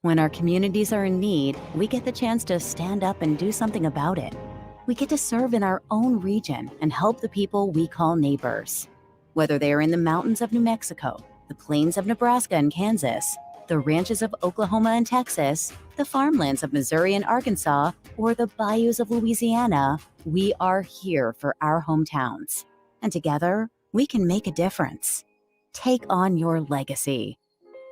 When our communities are in need, we get the chance to stand up and do something about it. We get to serve in our own region and help the people we call neighbors. Whether they are in the mountains of New Mexico, the plains of Nebraska and Kansas, the ranches of Oklahoma and Texas, the farmlands of Missouri and Arkansas, or the bayous of Louisiana, we are here for our hometowns. And together, we can make a difference. Take on your legacy.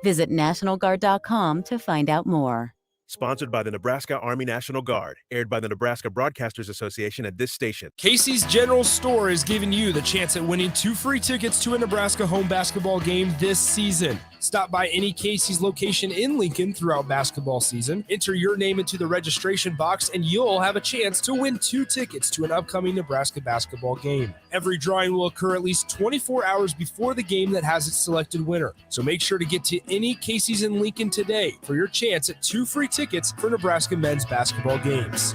Visit NationalGuard.com to find out more. Sponsored by the Nebraska Army National Guard, aired by the Nebraska Broadcasters Association at this station. Casey's General Store is giving you the chance at winning 2 free tickets to a Nebraska home basketball game this season. Stop by any Casey's location in Lincoln throughout basketball season, enter your name into the registration box, and you'll have a chance to win 2 tickets to an upcoming Nebraska basketball game. Every drawing will occur at least 24 hours before the game that has its selected winner. So make sure to get to any Casey's in Lincoln today for your chance at 2 free tickets for Nebraska men's basketball games.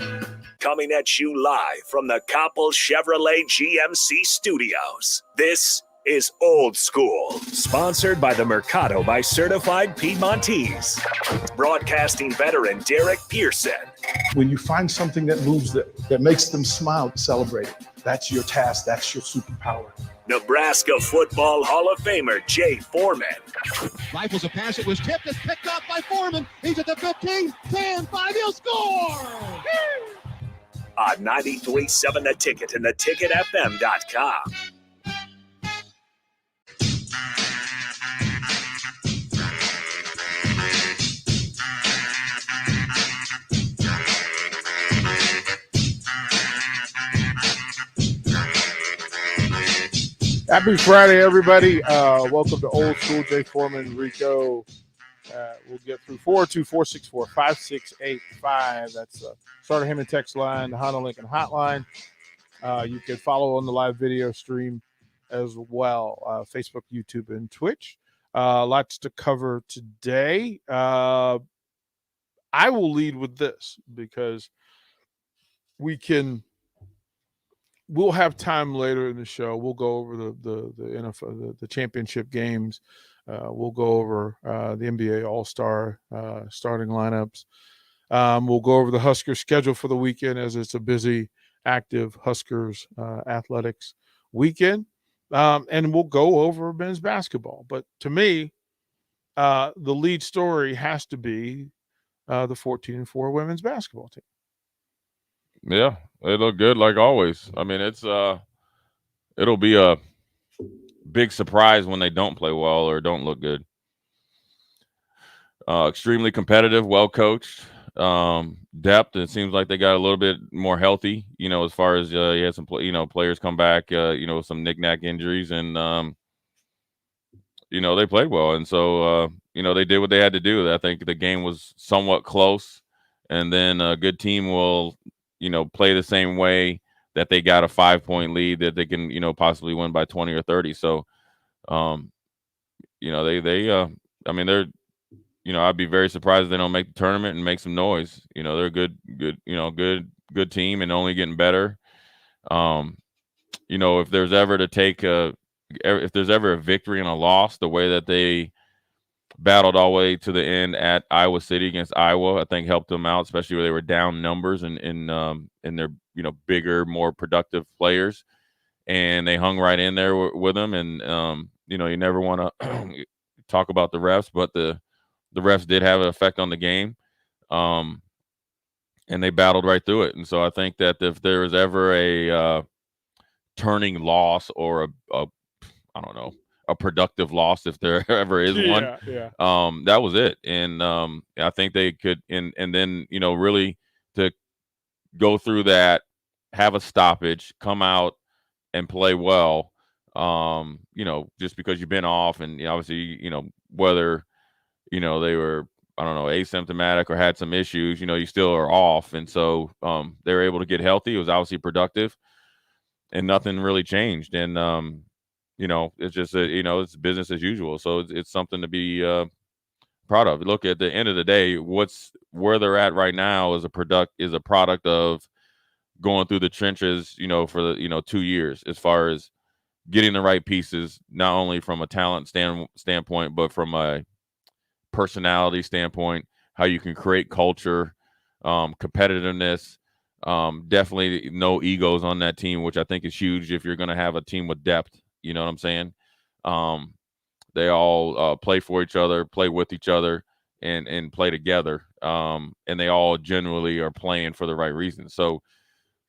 Coming at you live from the Coppel Chevrolet GMC studios. This is Old School, sponsored by the Mercado by Certified Piedmontese. Broadcasting veteran Derek Pearson. When you find something that moves that makes them smile, celebrate it. That's your task. That's your superpower. Nebraska Football Hall of Famer Jay Foreman. Rifles a pass. It was tipped. It's picked up by Foreman. He's at the 15, 10, 5. He'll score! On 93.7 The Ticket and theticketfm.com. Happy Friday, everybody. Welcome to Old School. Jay Foreman, Rico. We'll get through 424-645-6685. That's the Starter Hammond text line, the Honda Lincoln hotline. You can follow on the live video stream as well, Facebook, YouTube, and Twitch. Lots to cover today. I will lead with this because we'll have time later in the show. We'll go over the NFL, the championship games. We'll go over the NBA All-Star starting lineups. We'll go over the Huskers schedule for the weekend as it's a busy, active Huskers athletics weekend. And we'll go over men's basketball. But to me, the lead story has to be the 14-4 women's basketball team. Yeah, they look good like always. I mean, it'll be a big surprise when they don't play well or don't look good. Extremely competitive, well coached, depth. It seems like they got a little bit more healthy, as far as you had some players come back, with some knick-knack injuries, and they played well, and so they did what they had to do. I think the game was somewhat close, and then a good team will play the same way that they got a 5-point lead that they can, possibly win by 20 or 30. So, they're, I'd be very surprised if they don't make the tournament and make some noise. They're a good team and only getting better. If there's ever if there's ever a victory and a loss, the way that they battled all the way to the end at Iowa City against Iowa, I think helped them out, especially where they were down numbers and in their bigger, more productive players, and they hung right in there with them. And you never want to talk about the refs, but the refs did have an effect on the game, and they battled right through it. And so I think that if there is ever a turning loss or a productive loss, if there ever is one, that was it. And I think they could, and then really to go through that, have a stoppage, come out and play well. Just because you've been off, and obviously whether they were asymptomatic or had some issues, you still are off, and so they were able to get healthy. It was obviously productive, and nothing really changed. And it's just it's business as usual. So it's something to be proud of. Look, at the end of the day, where they're at right now is a product of going through the trenches, for the 2 years, as far as getting the right pieces, not only from a talent standpoint, but from a personality standpoint, how you can create culture, competitiveness. Definitely no egos on that team, which I think is huge if you're going to have a team with depth. You know what I'm saying? They all play for each other, play with each other, and play together. And they all generally are playing for the right reasons. So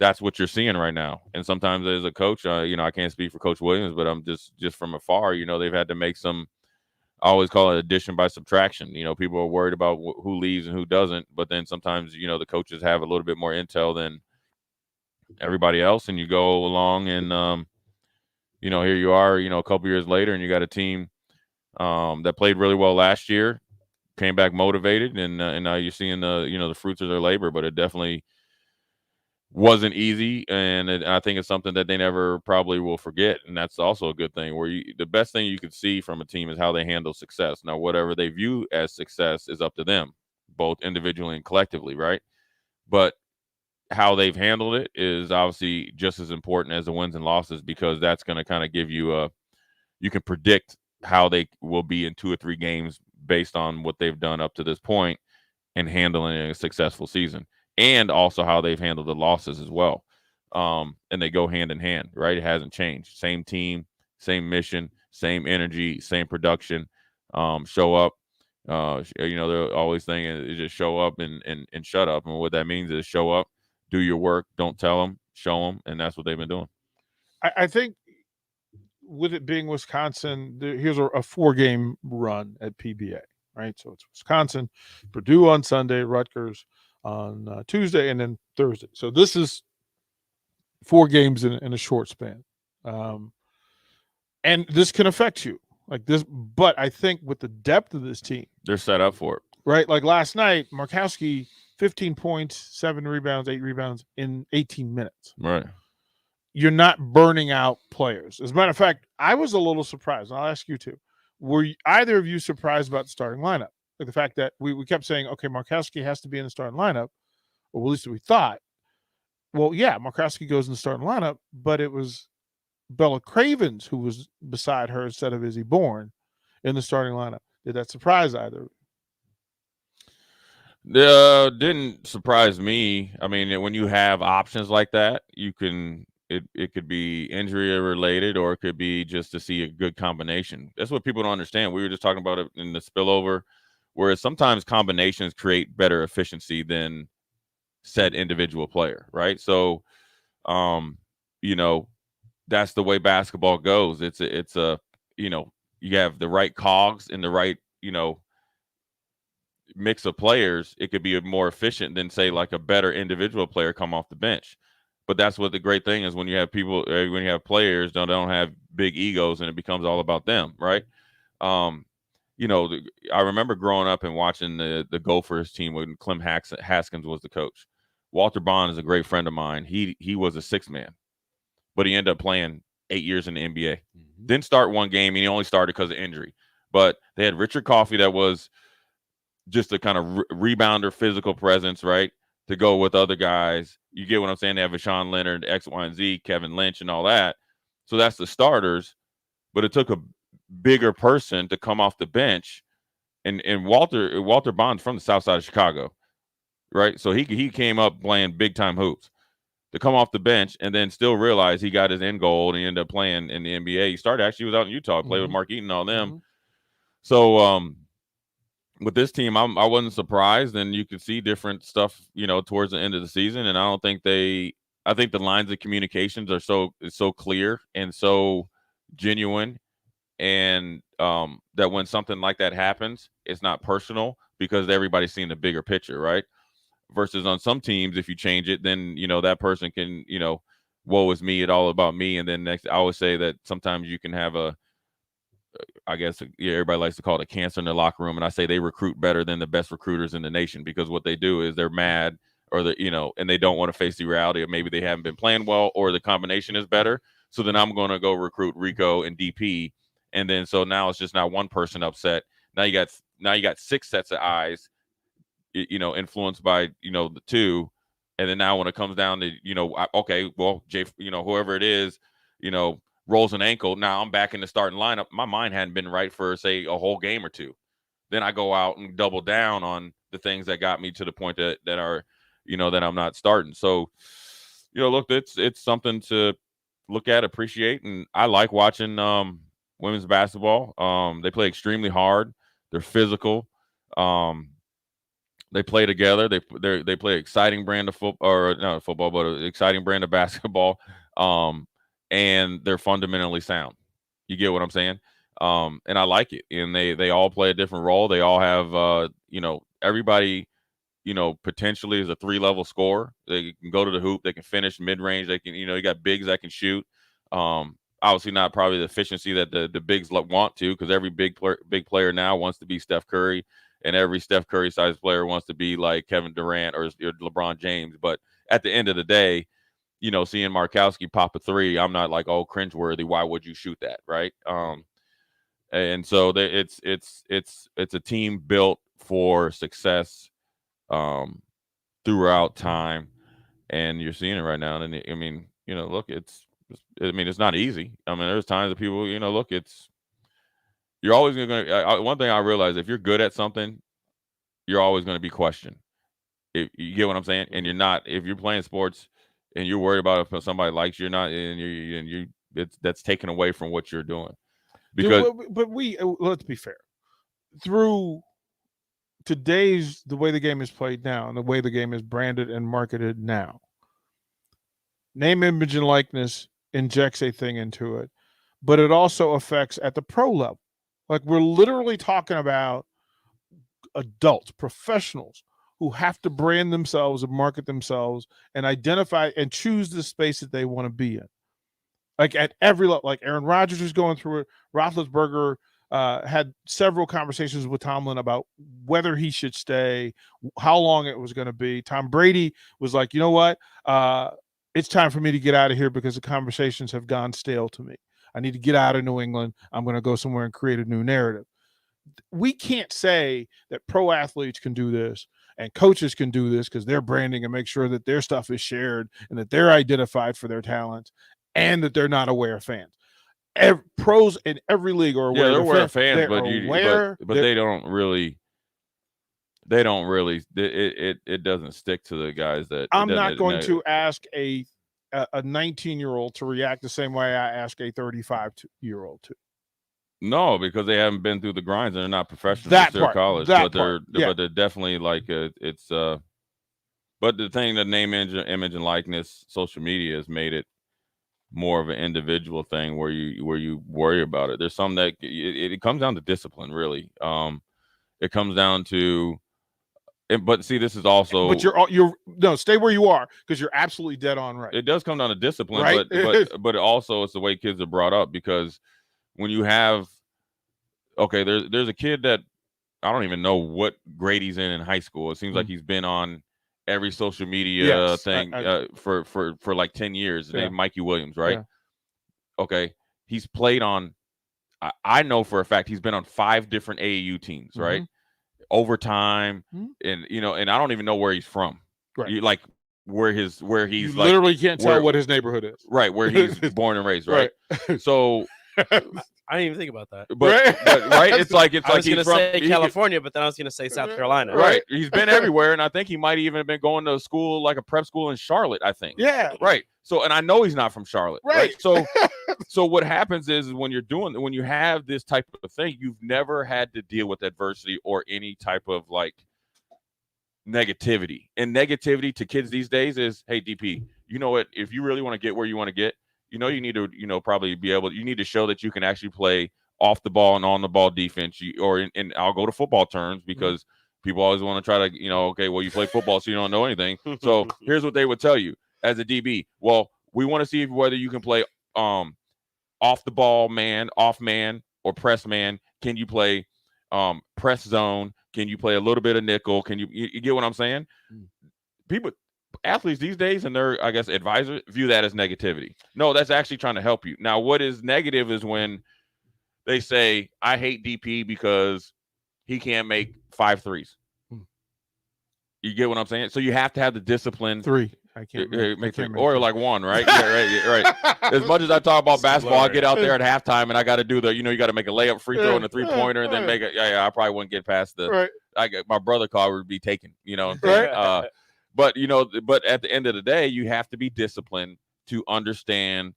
that's what you're seeing right now. And sometimes as a coach, I can't speak for Coach Williams, but I'm just from afar. They've had to make some. I always call it addition by subtraction. People are worried about who leaves and who doesn't, but then sometimes the coaches have a little bit more intel than everybody else, and you go along and here you are, a couple years later, and you got a team that played really well last year, came back motivated, and now you're seeing the fruits of their labor. But it definitely wasn't easy, and I think it's something that they never probably will forget, and that's also a good thing. The best thing you could see from a team is how they handle success. Now, whatever they view as success is up to them, both individually and collectively, right? But how they've handled it is obviously just as important as the wins and losses, because that's going to kind of give you you can predict how they will be in 2 or 3 games based on what they've done up to this point and handling a successful season, and also how they've handled the losses as well. And they go hand in hand, right? It hasn't changed. Same team, same mission, same energy, same production. Show up. They're always thinking just show up and shut up. And what that means is show up, do your work, don't tell them, show them. And that's what they've been doing. I think with it being Wisconsin, here's a 4-game run at PBA, right? So it's Wisconsin, Purdue on Sunday, Rutgers on Tuesday, and then Thursday. So this is 4 games in a short span. And this can affect you like this. But I think with the depth of this team, they're set up for it. Right? Like last night, Markowski, 15 points, 7 rebounds, 8 rebounds in 18 minutes. Right. You're not burning out players. As a matter of fact, I was a little surprised. And I'll ask you too. Were either of you surprised about the starting lineup? Like the fact that we kept saying, okay, Markowski has to be in the starting lineup, or at least we thought. Well, yeah, Markowski goes in the starting lineup, but it was Bella Cravens who was beside her instead of Izzy Bourne in the starting lineup. Did that surprise either? Didn't surprise me. I mean, when you have options like that, it could be injury related, or it could be just to see a good combination. That's what people don't understand. We were just talking about it in the spillover, whereas sometimes combinations create better efficiency than said individual player, right? So, that's the way basketball goes. It's a you have the right cogs and the right, mix of players. It could be more efficient than, say, like a better individual player come off the bench. But that's what the great thing is when you have players don't have big egos and it becomes all about them, right? I remember growing up and watching the Gophers team when Clem Haskins was the coach. Walter Bond is a great friend of mine. He was a 6th man, but he ended up playing 8 years in the NBA. Mm-hmm. Didn't start one game, and he only started because of injury. But they had Richard Coffey that was just a kind of rebounder, physical presence, right, to go with other guys. You get what I'm saying? They have Vashawn Leonard, X, Y, and Z, Kevin Lynch, and all that. So that's the starters. But it took a bigger person to come off the bench. And Walter Bond's from the south side of Chicago, right? So he came up playing big-time hoops. To come off the bench and then still realize he got his end goal and he ended up playing in the NBA. He started, actually, was out in Utah, played with Mark Eaton and all them. Mm-hmm. So with this team, I wasn't surprised, and you could see different stuff, towards the end of the season. And I don't think I think the lines of communications are so clear and so genuine, and that when something like that happens, it's not personal because everybody's seeing the bigger picture, right? Versus on some teams, if you change it, then, that person can, woe is me, it's all about me. And then next, I always say that sometimes you can have everybody likes to call it a cancer in the locker room. And I say they recruit better than the best recruiters in the nation, because what they do is they're mad, or and they don't want to face the reality of maybe they haven't been playing well, or the combination is better. So then I'm going to go recruit Rico and DP. And then, so now it's just not one person upset. Now you got 6 sets of eyes, influenced by, the 2. And then now when it comes down to, okay, well, Jay, whoever it is, rolls an ankle. Now I'm back in the starting lineup. My mind hadn't been right for, say, a whole game or 2. Then I go out and double down on the things that got me to the point that are, that I'm not starting. So, look, it's something to look at, appreciate, and I like watching women's basketball. They play extremely hard. They're physical. They play together. They play exciting brand of football, or not football, but an exciting brand of basketball. And they're fundamentally sound. You get what I'm saying? And I like it. And they all play a different role. They all have, everybody, potentially is a 3-level scorer. They can go to the hoop. They can finish mid-range. They can, you got bigs that can shoot. Obviously not probably the efficiency that the bigs want to, because every big player now wants to be Steph Curry, and every Steph Curry sized player wants to be like Kevin Durant or LeBron James. But at the end of the day, seeing Markowski pop a 3, I'm not like, oh, cringeworthy. Why would you shoot that, right? And so it's a team built for success throughout time, and you're seeing it right now. And I mean, look, it's not easy. I mean, there's times that people, look, you're always going to. One thing I realize, if you're good at something, you're always going to be questioned. If you get what I'm saying, and you're not, if you're playing sports and you're worried about if somebody likes you or not, and that's taken away from what you're doing. Because, but let's be fair. Through the way the game is played now, and the way the game is branded and marketed now, name, image, and likeness injects a thing into it, but it also affects at the pro level. Like, we're literally talking about adults, professionals who have to brand themselves and market themselves and identify and choose the space that they want to be in. Like, at every level, like Aaron Rodgers was going through it. Roethlisberger had several conversations with Tomlin about whether he should stay, how long it was going to be. Tom Brady was like, you know what? It's time for me to get out of here because the conversations have gone stale to me. I need to get out of New England. I'm going to go somewhere and create a new narrative. We can't say that pro athletes can do this and coaches can do this because they're branding and make sure that their stuff is shared and that they're identified for their talents and that they're not aware of fans. Pros in every league are aware. Yeah, they're aware of fans, but they don't really. It doesn't stick to the guys that. I'm not going to ask a 19-year-old to react the same way I ask a 35-year-old to. No, because they haven't been through the grinds and they're not professionals. They're college, but they're definitely like it's. But the thing, that name, image, and likeness, social media has made it more of an individual thing where you worry about it. There's some that it comes down to discipline, really. It comes down to. But see, this is also. But you're stay where you are, because you're absolutely dead on right. It does come down to discipline, right? but also it's the way kids are brought up, because when you have, there's a kid that I don't even know what grade he's in high school. It seems like he's been on every social media thing for like 10 years. His name Mikey Williams, right? Yeah. Okay, he's played on. I know for a fact he's been on 5 different AAU teams, right? Overtime, and and I don't even know where he's from. Right, where he's literally can't tell what his neighborhood is. Right, where he's born and raised. Right. So I didn't even think about that. But right, it's like I was going to say California, but then I was going to say South Carolina. Right, he's been everywhere, and I think he might even have been going to school, like a prep school in Charlotte, I think. Yeah. Right. So, and I know he's not from Charlotte. Right. So what happens is when you have this type of thing, you've never had to deal with adversity or any type of like negativity. And negativity to kids these days is, hey, DP, you know what? If you really want to get where you want to get, you need to, probably be able. You need to show that you can actually play off the ball and on the ball defense. And I'll go to football terms, because people always want to try to, okay, well, you play football, so you don't know anything. So here's what they would tell you as a DB. Well, we want to see whether you can play off the ball man, off man, or press man. Can you play press zone? Can you play a little bit of nickel? Can you get what I'm saying? Athletes these days and their, I guess, advisors view that as negativity. No, that's actually trying to help you. Now, what is negative is when they say, I hate DP because he can't make 5 threes. You get what I'm saying? So you have to have the discipline. 3. I can't make or like 1, right? Yeah, right. As much as I talk about basketball, I get out there at halftime and I got to do the, you got to make a layup, free throw, and a 3-pointer, and then make it. Yeah, I probably wouldn't get past the my brother car would be taken, Right. But at the end of the day, you have to be disciplined to understand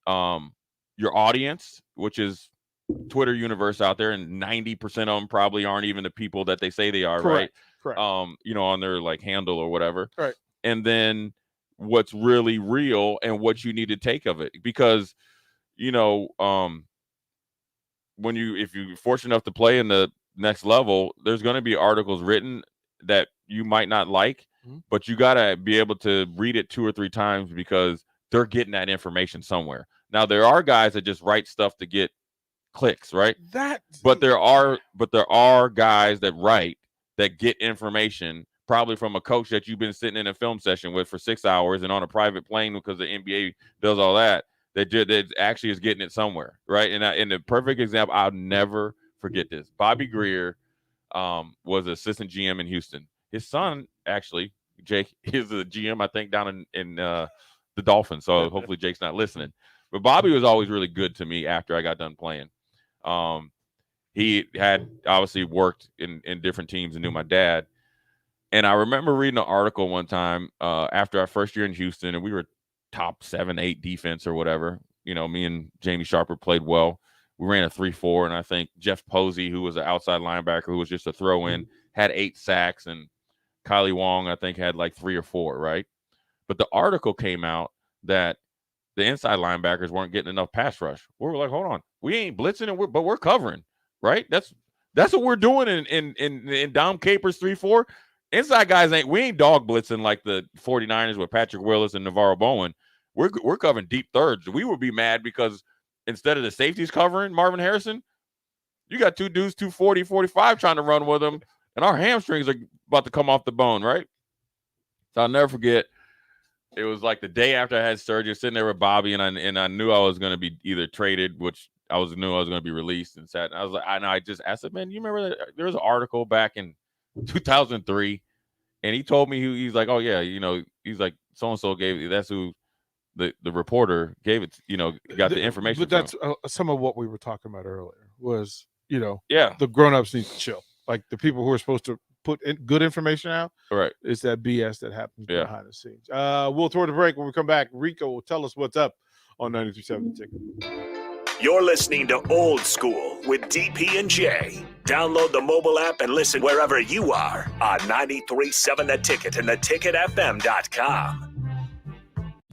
your audience, which is Twitter universe out there, and 90% of them probably aren't even the people that they say they are. Correct. Right. Correct. On their like handle or whatever. Right. And then what's really real and what you need to take of it, because if you're fortunate enough to play in the next level, there's going to be articles written that you might not like, but you got to be able to read it 2 or 3 times because they're getting that information somewhere. Now, there are guys that just write stuff to get clicks, right? But there are guys that write that get information probably from a coach that you've been sitting in a film session with for 6 hours and on a private plane because the NBA does all that. That actually is getting it somewhere, right? And the perfect example, I'll never forget this. Bobby Greer was assistant GM in Houston. His son, actually, Jake, is a GM, I think, down in the Dolphins. So hopefully Jake's not listening. But Bobby was always really good to me after I got done playing. He had obviously worked in different teams and knew my dad. And I remember reading an article one time after our first year in Houston, and we were top 7-8 defense or whatever. Me and Jamie Sharper played well. We ran a 3-4, and I think Jeff Posey, who was an outside linebacker who was just a throw-in, had 8 sacks, and Kylie Wong, I think, had like 3 or 4, right? But the article came out that the inside linebackers weren't getting enough pass rush. We were like, hold on, we ain't blitzing, but we're covering, right? That's what we're doing in Dom Capers 3-4. Inside guys we ain't dog blitzing like the 49ers with Patrick Willis and Navarro Bowen. We're covering deep thirds. We would be mad because instead of the safeties covering Marvin Harrison, you got 2 dudes 240, 45 trying to run with him, and our hamstrings are about to come off the bone, right? So I'll never forget. It was like the day after I had surgery, sitting there with Bobby, and I knew I was going to be either traded, which knew I was going to be released, and sat. And I was like, I said, man, you remember that there was an article back in 2003, and he told me he's like, oh yeah, he's like, so and so gave, that's who the reporter gave it, got the information. But that's some of what we were talking about earlier was, yeah, the grown-ups need to chill. Like the people who are supposed to put in good information out, right? It's that BS that happens behind the scenes. We'll throw the break. When we come back, Rico will tell us what's up on 93.7 The Ticket. You're listening to Old School with DP and J. Download the mobile app and listen wherever you are on 93.7 The Ticket and theticketfm.com.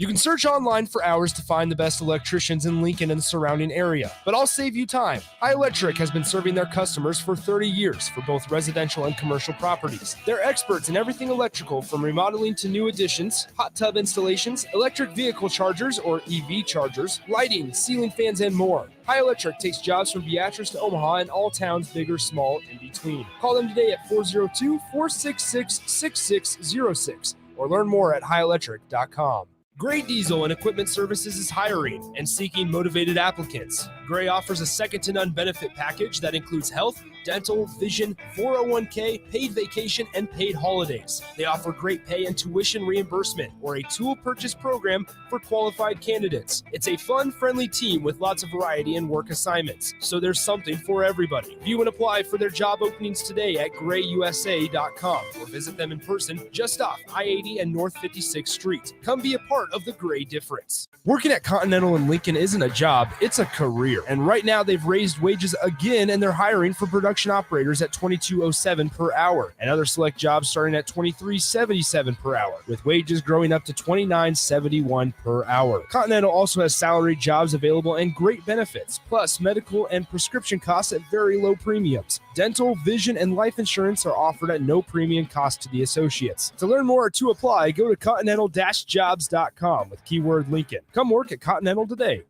You can search online for hours to find the best electricians in Lincoln and the surrounding area, but I'll save you time. High Electric has been serving their customers for 30 years for both residential and commercial properties. They're experts in everything electrical, from remodeling to new additions, hot tub installations, electric vehicle chargers or EV chargers, lighting, ceiling fans, and more. High Electric takes jobs from Beatrice to Omaha and all towns, big or small, in between. Call them today at 402-466-6606 or learn more at highelectric.com. Gray Diesel and Equipment Services is hiring and seeking motivated applicants. Gray offers a second-to-none benefit package that includes health, dental, vision, 401k, paid vacation, and paid holidays. They offer great pay and tuition reimbursement or a tool purchase program for qualified candidates. It's a fun, friendly team with lots of variety and work assignments, so there's something for everybody. View and apply for their job openings today at grayusa.com or visit them in person just off I-80 and North 56th Street. Come be a part of the Gray difference. Working at Continental in Lincoln isn't a job, it's a career. And right now they've raised wages again, and they're hiring for production operators at $22.07 per hour and other select jobs starting at $23.77 per hour, with wages growing up to $29.71 per hour. Continental also has salaried jobs available and great benefits, plus medical and prescription costs at very low premiums. Dental, vision, and life insurance are offered at no premium cost to the associates. To learn more or to apply, go to continental-jobs.com with keyword Lincoln. Come work at Continental today.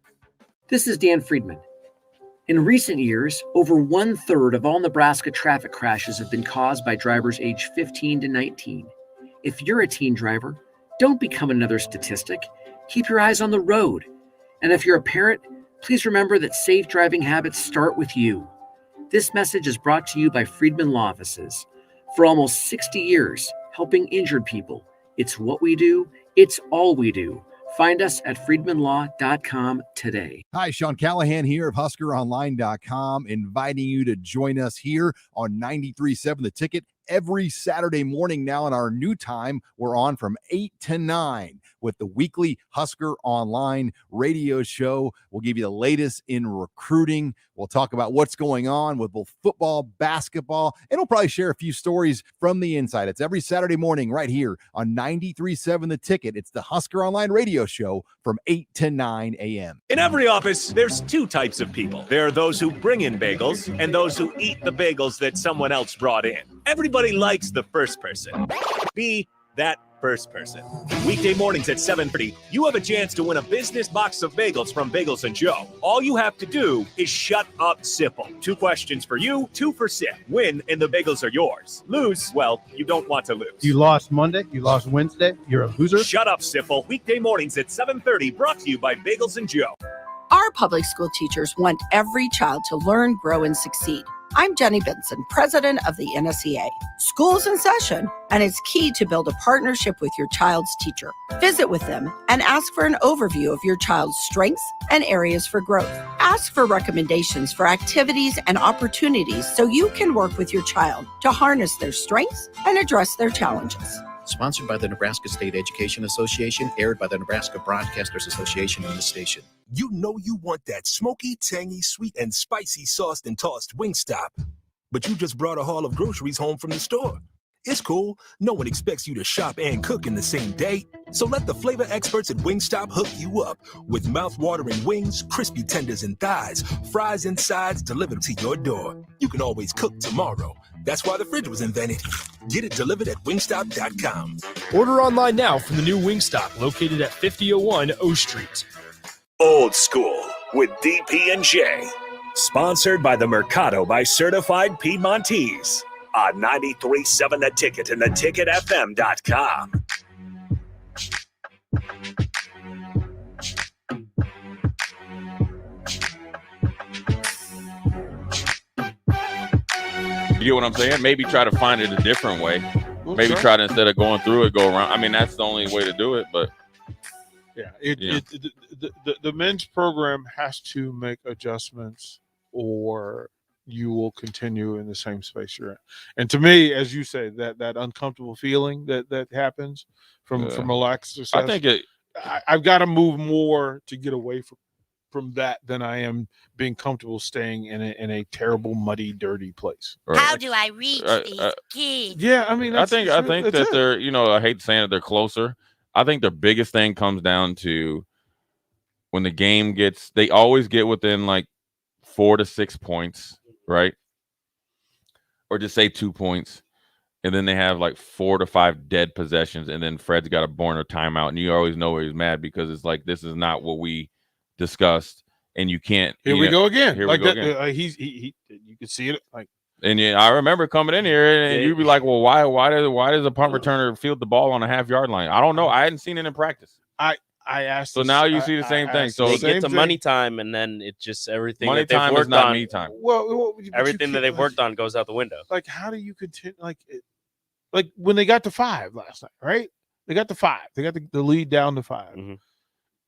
This is Dan Friedman. In recent years, over 1/3 of all Nebraska traffic crashes have been caused by drivers aged 15 to 19. If you're a teen driver, don't become another statistic. Keep your eyes on the road. And if you're a parent, please remember that safe driving habits start with you. This message is brought to you by Friedman Law Offices. For almost 60 years, helping injured people. It's what we do. It's all we do. Find us at friedmanlaw.com today. Hi, Sean Callahan here of HuskerOnline.com, inviting you to join us here on 93.7 The Ticket every Saturday morning now. In our new time, we're on from 8 to 9 with the weekly Husker Online radio show. We'll give you the latest in recruiting. We'll talk about what's going on with both football, basketball, and we'll probably share a few stories from the inside. It's every Saturday morning right here on 93.7 The Ticket. It's the Husker Online radio show from 8 to 9 a.m. In every office, there's two types of people. There are those who bring in bagels and those who eat the bagels that someone else brought in. Everybody likes the first person. Be that first person. Weekday mornings at 7:30, you have a chance to win a business box of bagels from Bagels and Joe. All you have to do is shut up, Sipple. 2 questions for you, 2 for Sip. Win, and the bagels are yours. Lose, well, you don't want to lose. You lost Monday, you lost Wednesday, you're a loser. Shut up, Sipple. Weekday mornings at 7:30, brought to you by Bagels and Joe. Our public school teachers want every child to learn, grow, and succeed. I'm Jenny Benson, president of the NSEA. School's in session, and it's key to build a partnership with your child's teacher. Visit with them and ask for an overview of your child's strengths and areas for growth. Ask for recommendations for activities and opportunities so you can work with your child to harness their strengths and address their challenges. Sponsored by the Nebraska State Education Association, aired by the Nebraska Broadcasters Association on the station. You know you want that smoky, tangy, sweet, and spicy sauced and tossed Wingstop. But you just brought a haul of groceries home from the store. It's cool. No one expects you to shop and cook in the same day. So let the flavor experts at Wingstop hook you up with mouth-watering wings, crispy tenders and thighs, fries and sides delivered to your door. You can always cook tomorrow. That's why the fridge was invented. Get it delivered at wingstop.com. Order online now from the new Wingstop located at 5001 O Street. Old School with DP&J. Sponsored by the Mercado by Certified Piedmontese. On 93.7 The Ticket and theticketfm.com. You get what I'm saying? Maybe try to find it a different way. Well, Maybe sure. try to, instead of going through it, go around. I mean, that's the only way to do it, but Yeah, the men's program has to make adjustments, or you will continue in the same space you're in. And to me, as you say, that uncomfortable feeling that happens from a lack of success, I think I've got to move more to get away from that than I am being comfortable staying in a terrible, muddy, dirty place. How do I reach these kids? Yeah, I mean, I think that's that it. they're, I hate saying that they're closer. I think the biggest thing comes down to when the game they always get within like 4 to 6 points, right? Or just say 2 points. And then they have like 4 to 5 dead possessions. And then Fred's got a burner timeout. And you always know he's mad because it's like, this is not what we discussed. And you can't. Here we go again. Here like we go that, again. You can see it. Like, and yeah, I remember coming in here and you'd be like, well, why does a punt returner field the ball on a half-yard line? I don't know. I hadn't seen it in practice. I asked. So now you see the same thing. So they get to money time, and then it just everything money that they've time worked is not on. me time. Well, everything that they've worked on goes out the window. Like, how do you continue? Like when they got to 5 last night, right? They got to 5. They got the lead down to 5,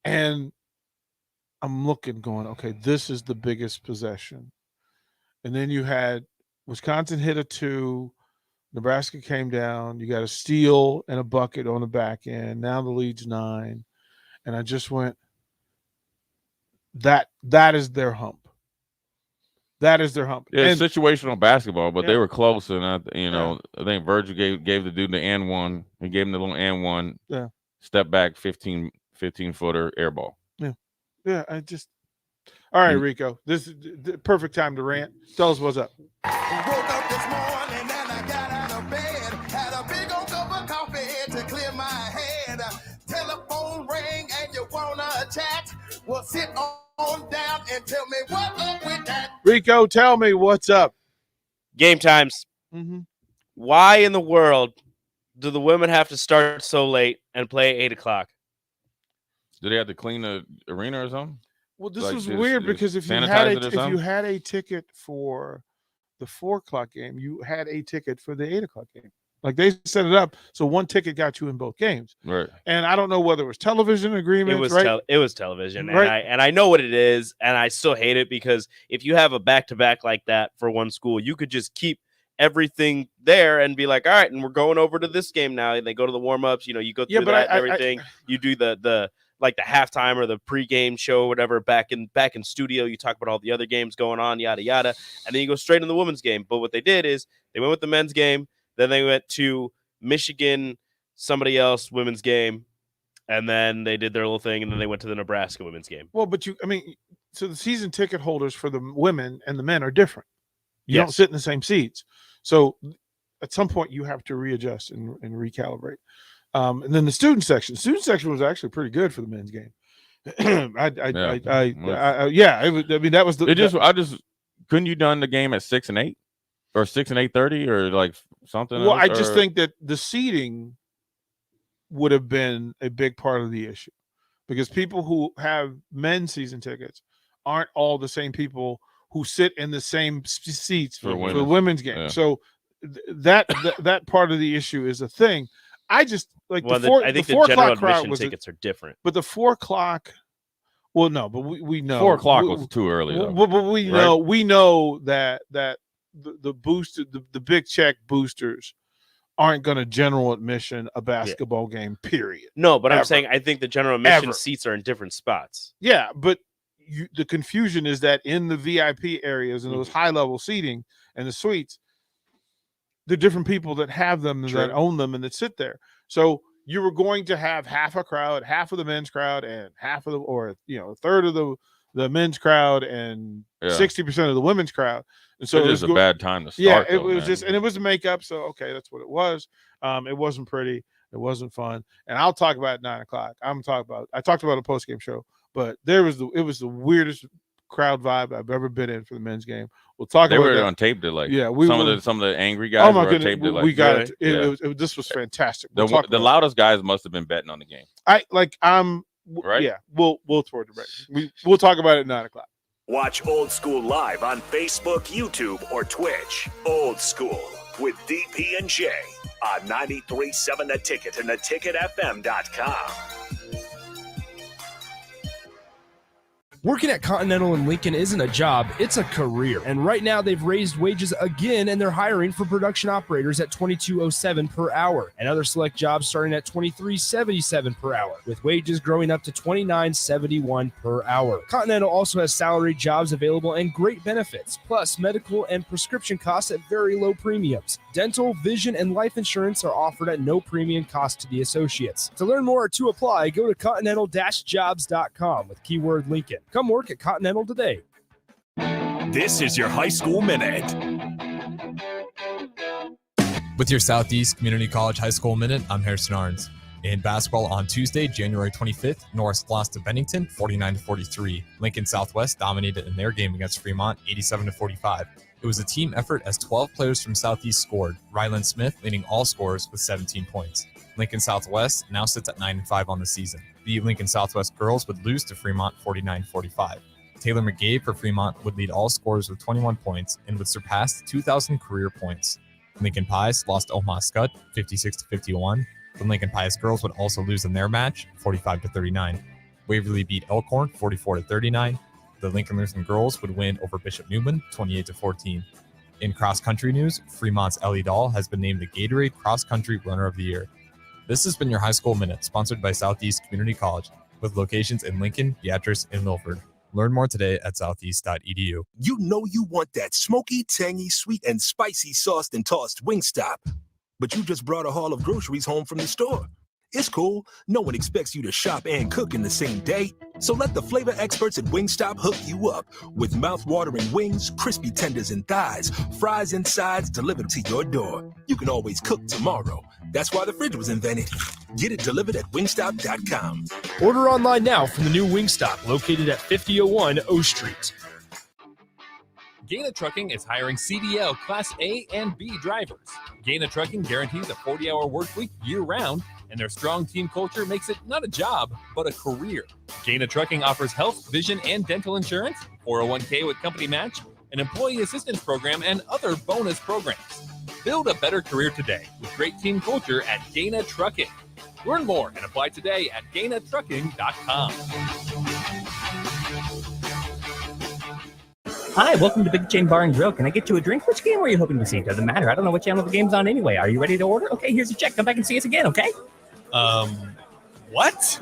and I'm looking, going, okay, this is the biggest possession. And then you had Wisconsin hit a 2, Nebraska came down. You got a steal and a bucket on the back end. Now the lead's 9, and I just went, that is their hump. That is their hump. Yeah, and, it's situational basketball, but they were close, and I think Virgil gave the dude the and one. He gave him the little and one. Yeah. Step back, 15-footer air ball. Yeah, all right, Rico. This is the perfect time to rant. Tell us what's up. Woke up this morning and I got out of bed. Had a big old cup of coffee to clear my head. Telephone rang and you wanna chat? Well, sit on down and tell me what's up with that. Rico, tell me what's up. Game times. Why in the world do the women have to start so late and play 8 o'clock? Do they have to clean the arena or something? Well, this is weird because if you had a ticket for the 4 o'clock game, you had a ticket for the 8 o'clock game. Like they set it up so one ticket got you in both games. Right. And I don't know whether it was television agreements. It was right? it was television, Right. and I know what it is, and I still hate it because if you have a back-to-back like that for one school, you could just keep everything there and be like, all right, and we're going over to this game now. And they go to the warm-ups, you go through that and everything. You do the like the halftime or the pregame show, or whatever, back in studio. You talk about all the other games going on, yada yada, and then you go straight in the women's game. But what they did is they went with the men's game, then they went to Michigan, somebody else women's game, and then they did their little thing, and then they went to the Nebraska women's game. Well, but so the season ticket holders for the women and the men are different. You Yes. don't sit in the same seats. So at some point you have to readjust and recalibrate. And then the student section was actually pretty good for the men's game. That was the. Couldn't you done the game at 6 and 8 or 6 and 8:30 or like something? Well, else, I just think that the seating would have been a big part of the issue because people who have men's season tickets aren't all the same people who sit in the same seats for the women's game. Yeah. So that part of the issue is a thing. I just like I think the 4 general o'clock crowd admission tickets are different. But the 4 o'clock, well, no, but we know 4 o'clock was too early. Though. But we know that the booster, the big check boosters aren't going to general admission a basketball game. Period. No, but Ever. I'm saying I think the general admission Ever. seats are in different spots. Yeah, but the confusion is that in the VIP areas and those high level seating and the suites, the different people that have them and that own them and that sit there. So you were going to have half a crowd, half of the men's crowd, and half of a third of the men's crowd and 60% of the women's crowd. And so it was a bad time to start. Yeah, it though, was man. just, and it was a makeup. So okay, that's what it was. It wasn't pretty. It wasn't fun. And I'll talk about it at 9 o'clock. I talked about a post game show, but it was the weirdest crowd vibe I've ever been in for the men's game. We'll talk They about were that. on tape to like Yeah, some of the angry guys. Oh my were goodness, taped it, like, we got it. yeah. This was fantastic. The, We'll talk the about it. loudest guys must have been betting on the game. Right? Yeah, we'll toward the break. We'll talk about it at 9 o'clock. Watch Old School live on Facebook, YouTube, or Twitch. Old School with DP and J on 93.7 The Ticket and theticketfm.com. Working at Continental in Lincoln isn't a job, it's a career. And right now they've raised wages again and they're hiring for production operators at $22.07 per hour and other select jobs starting at $23.77 per hour, with wages growing up to $29.71 per hour. Continental also has salary jobs available and great benefits, plus medical and prescription costs at very low premiums. Dental, vision, and life insurance are offered at no premium cost to the associates. To learn more or to apply, go to continental-jobs.com with keyword Lincoln. Come work at Continental today. This is your High School Minute. With your Southeast Community College High School Minute, I'm Harrison Arns. In basketball on Tuesday, January 25th, Norris lost to Bennington 49-43. Lincoln Southwest dominated in their game against Fremont 87-45. It was a team effort as 12 players from Southeast scored, Ryland Smith leading all scorers with 17 points. Lincoln Southwest now sits at 9-5 on the season. The Lincoln Southwest girls would lose to Fremont 49-45. Taylor McGabe for Fremont would lead all scorers with 21 points and would surpass 2,000 career points. Lincoln Pius lost to Omaha Scud 56-51. The Lincoln Pius girls would also lose in their match 45-39. Waverly beat Elkhorn 44-39. The Lincoln Lutheran girls would win over Bishop Newman 28-14. In cross country news, Fremont's Ellie Dahl has been named the Gatorade Cross Country Runner of the Year. This has been your High School Minute, sponsored by Southeast Community College, with locations in Lincoln, Beatrice, and Milford. Learn more today at southeast.edu. You know you want that smoky, tangy, sweet, and spicy sauced and tossed Wingstop. But you just brought a haul of groceries home from the store. It's cool. No one expects you to shop and cook in the same day. So let the flavor experts at Wingstop hook you up with mouth-watering wings, crispy tenders and thighs, fries and sides delivered to your door. You can always cook tomorrow. That's why the fridge was invented. Get it delivered at wingstop.com. Order online now from the new Wingstop, located at 5001 O Street. Gaina Trucking is hiring CDL Class A and B drivers. Gaina Trucking guarantees a 40-hour work week year-round, and their strong team culture makes it not a job, but a career. Gaina Trucking offers health, vision, and dental insurance, 401k with company match, an employee assistance program, and other bonus programs. Build a better career today with great team culture at Gana Trucking. Learn more and apply today at GanaTrucking.com. Hi, welcome to Big Chain Bar and Grill. Can I get you a drink? Which game were you hoping to see? Doesn't matter. I don't know what channel the game's on anyway. Are you ready to order? Okay, here's your check. Come back and see us again, okay? What?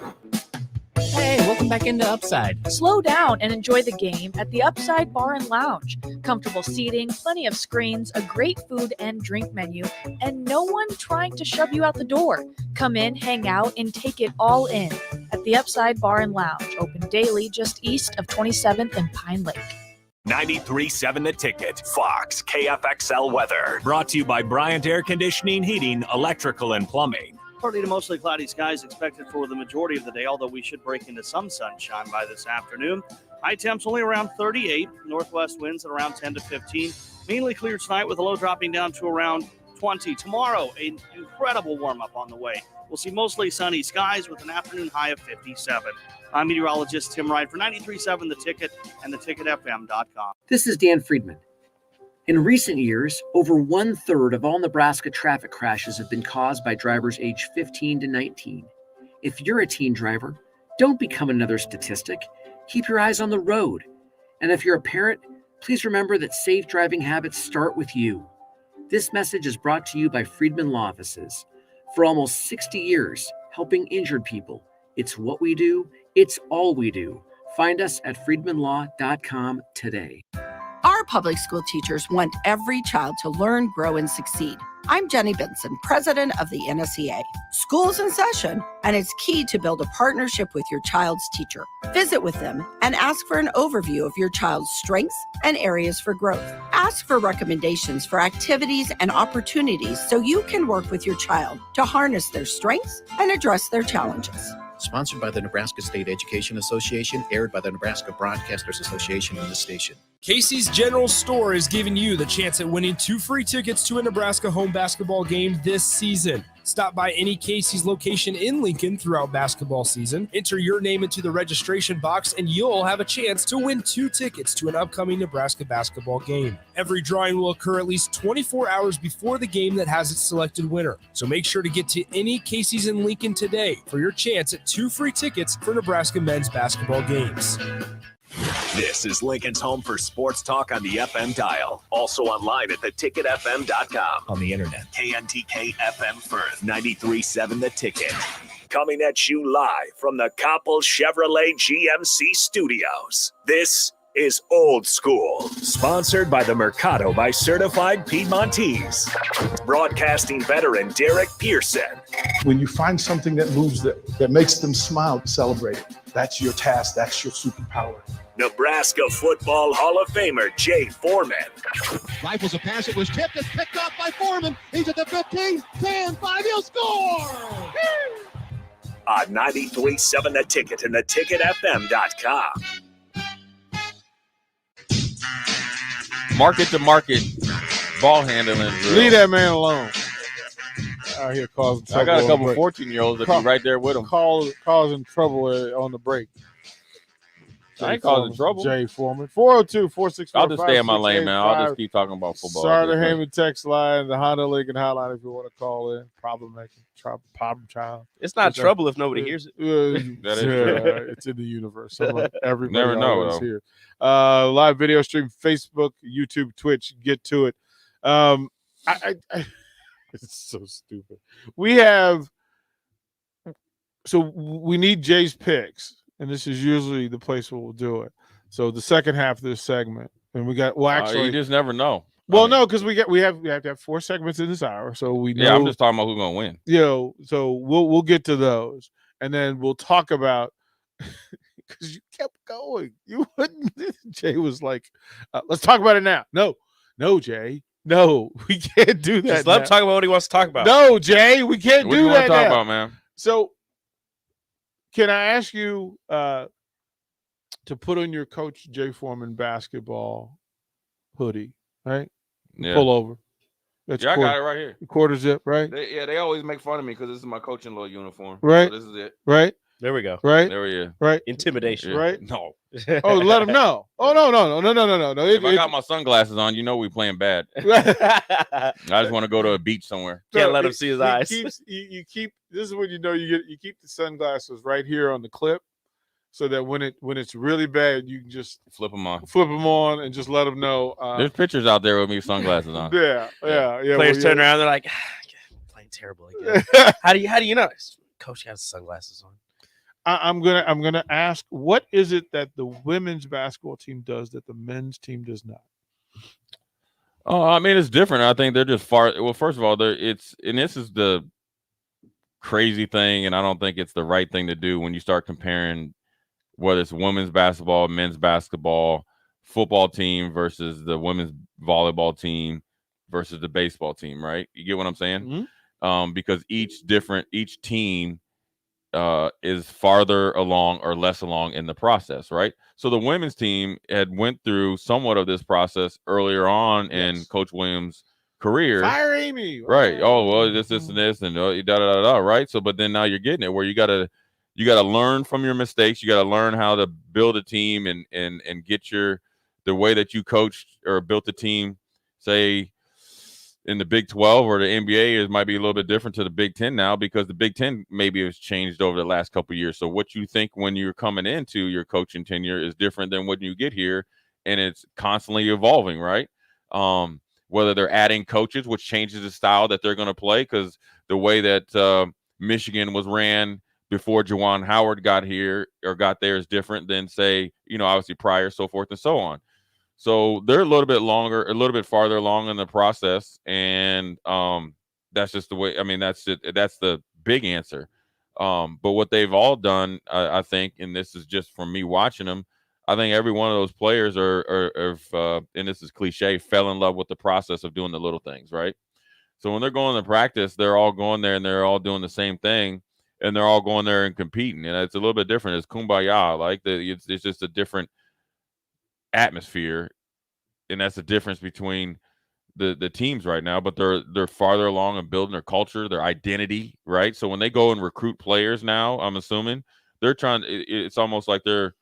Hey, welcome back into Upside. Slow down and enjoy the game at the Upside Bar and Lounge. Comfortable seating, plenty of screens, a great food and drink menu, and no one trying to shove you out the door. Come in, hang out, and take it all in at the Upside Bar and Lounge, open daily just east of 27th and Pine Lake. 93.7 The Ticket, Fox, KFXL weather. Brought to you by Bryant Air Conditioning, Heating, Electrical, and Plumbing. Partly to mostly cloudy skies expected for the majority of the day, although we should break into some sunshine by this afternoon. High temps only around 38, northwest winds at around 10 to 15. Mainly clear tonight with a low dropping down to around 20. Tomorrow, an incredible warm-up on the way. We'll see mostly sunny skies with an afternoon high of 57. I'm meteorologist Tim Wright for 93.7 The Ticket and theticketfm.com. This is Dan Friedman. In recent years, over 1/3 of all Nebraska traffic crashes have been caused by drivers aged 15 to 19. If you're a teen driver, don't become another statistic. Keep your eyes on the road. And if you're a parent, please remember that safe driving habits start with you. This message is brought to you by Friedman Law Offices. For almost 60 years, helping injured people. It's what we do. It's all we do. Find us at friedmanlaw.com today. Our public school teachers want every child to learn, grow, and succeed. I'm Jenny Benson, president of the NSEA. School's in session, and it's key to build a partnership with your child's teacher. Visit with them and ask for an overview of your child's strengths and areas for growth. Ask for recommendations for activities and opportunities so you can work with your child to harness their strengths and address their challenges. Sponsored by the Nebraska State Education Association, aired by the Nebraska Broadcasters Association on this station. Casey's General Store is giving you the chance at winning 2 free tickets to a Nebraska home basketball game this season. Stop by any Casey's location in Lincoln throughout basketball season. Enter your name into the registration box, and you'll have a chance to win 2 tickets to an upcoming Nebraska basketball game. Every drawing will occur at least 24 hours before the game that has its selected winner. So make sure to get to any Casey's in Lincoln today for your chance at 2 free tickets for Nebraska men's basketball games. This is Lincoln's home for sports talk on the FM dial. Also online at theticketfm.com. On the internet. KNTK FM Firth, 93.7 The Ticket. Coming at you live from the Koppel Chevrolet GMC studios. This is Old School, sponsored by the Mercado by Certified Piedmontese. Broadcasting veteran Derek Pearson. When you find something that moves that makes them smile, celebrate it. That's your task. That's your superpower. Nebraska Football Hall of Famer Jay Foreman. Rifles a pass. It was tipped. It's picked off by Foreman. He's at the 15, 10, 5. He'll score. On 93.7 The Ticket and theticketfm.com. Market to market ball handling. Leave that man alone. Out here causing trouble. I got a couple on the 14-year-olds that be right there with him. Causing trouble on the break. I ain't causing trouble. Jay Foreman. 402-464. I'll just stay in my lane, man. I'll just keep talking about football. Sartor Heyman text line, the Honda Lincoln hotline if you want to call in. Problem child. It's not trouble if nobody hears it. That is true. It's in the universe. So like everybody Never know, always though. here. Live video stream, Facebook, YouTube, Twitch. Get to it. It's so stupid. We need Jay's picks, and this is usually the place where we'll do it. So the second half of this segment, and we got you just never know. Well, no, because we have to have 4 segments in this hour, so we know. Yeah, I'm just talking about who's gonna win. So we'll get to those, and then we'll talk about because you kept going. You wouldn't. Jay was like, "Let's talk about it now." No, Jay. No, we can't do that. Just let him talk about what he wants to talk about. No, Jay, we can't What do do you that. want to talk now. about, man? So, can I ask you to put on your Coach Jay Foreman basketball hoodie, right? Yeah. Pull over. That's I got it right here. Quarter zip, right? They always make fun of me because this is my coaching little uniform. Right. So this is it. Right. There we go. Right? There we go. Right? Intimidation. Right? No. Oh, let them know. Oh, no. If I got my sunglasses on, you know we playing bad. I just want to go to a beach somewhere. Can't let him see his eyes. You keep this is when you know you keep the sunglasses right here on the clip, so that when it's really bad, you can just flip them on and just let them know. There's pictures out there with me with sunglasses on. Yeah. Players turn around, they're like, playing terrible again. How do you know? Coach has sunglasses on. I'm gonna ask, what is it that the women's basketball team does that the men's team does not? I mean, it's different. I think they're just far. Well, first of all, this is the crazy thing, and I don't think it's the right thing to do when you start comparing whether it's women's basketball, men's basketball, football team versus the women's volleyball team versus the baseball team. Right? You get what I'm saying? Mm-hmm. Because each team is farther along or less along in the process, right? So the women's team had went through somewhat of this process earlier on in Coach Williams' career. Fire Amy, right? Oh well, this and this and right? So, but then now you're getting it where you gotta learn from your mistakes. You gotta learn how to build a team and get the way that you coached or built the team, say, in the Big 12 or the NBA, it might be a little bit different to the Big 10 now, because the Big 10 maybe has changed over the last couple of years. So what you think when you're coming into your coaching tenure is different than when you get here, and it's constantly evolving, right? Whether they're adding coaches, which changes the style that they're going to play, because the way that Michigan was ran before Juwan Howard got here or got there is different than, say, obviously prior, so forth and so on. So they're a little bit farther along in the process, and that's just the way. I mean, that's it. That's the big answer. But what they've all done, I think, and this is just from me watching them, I think every one of those players and this is cliche, fell in love with the process of doing the little things, right? So when they're going to practice, they're all going there and they're all doing the same thing, and they're all going there and competing, and it's a little bit different. It's kumbaya, like it's just a different atmosphere, and that's the difference between the teams right now. But they're farther along in building their culture, their identity, right? So when they go and recruit players now, I'm assuming they're trying. It's almost like they're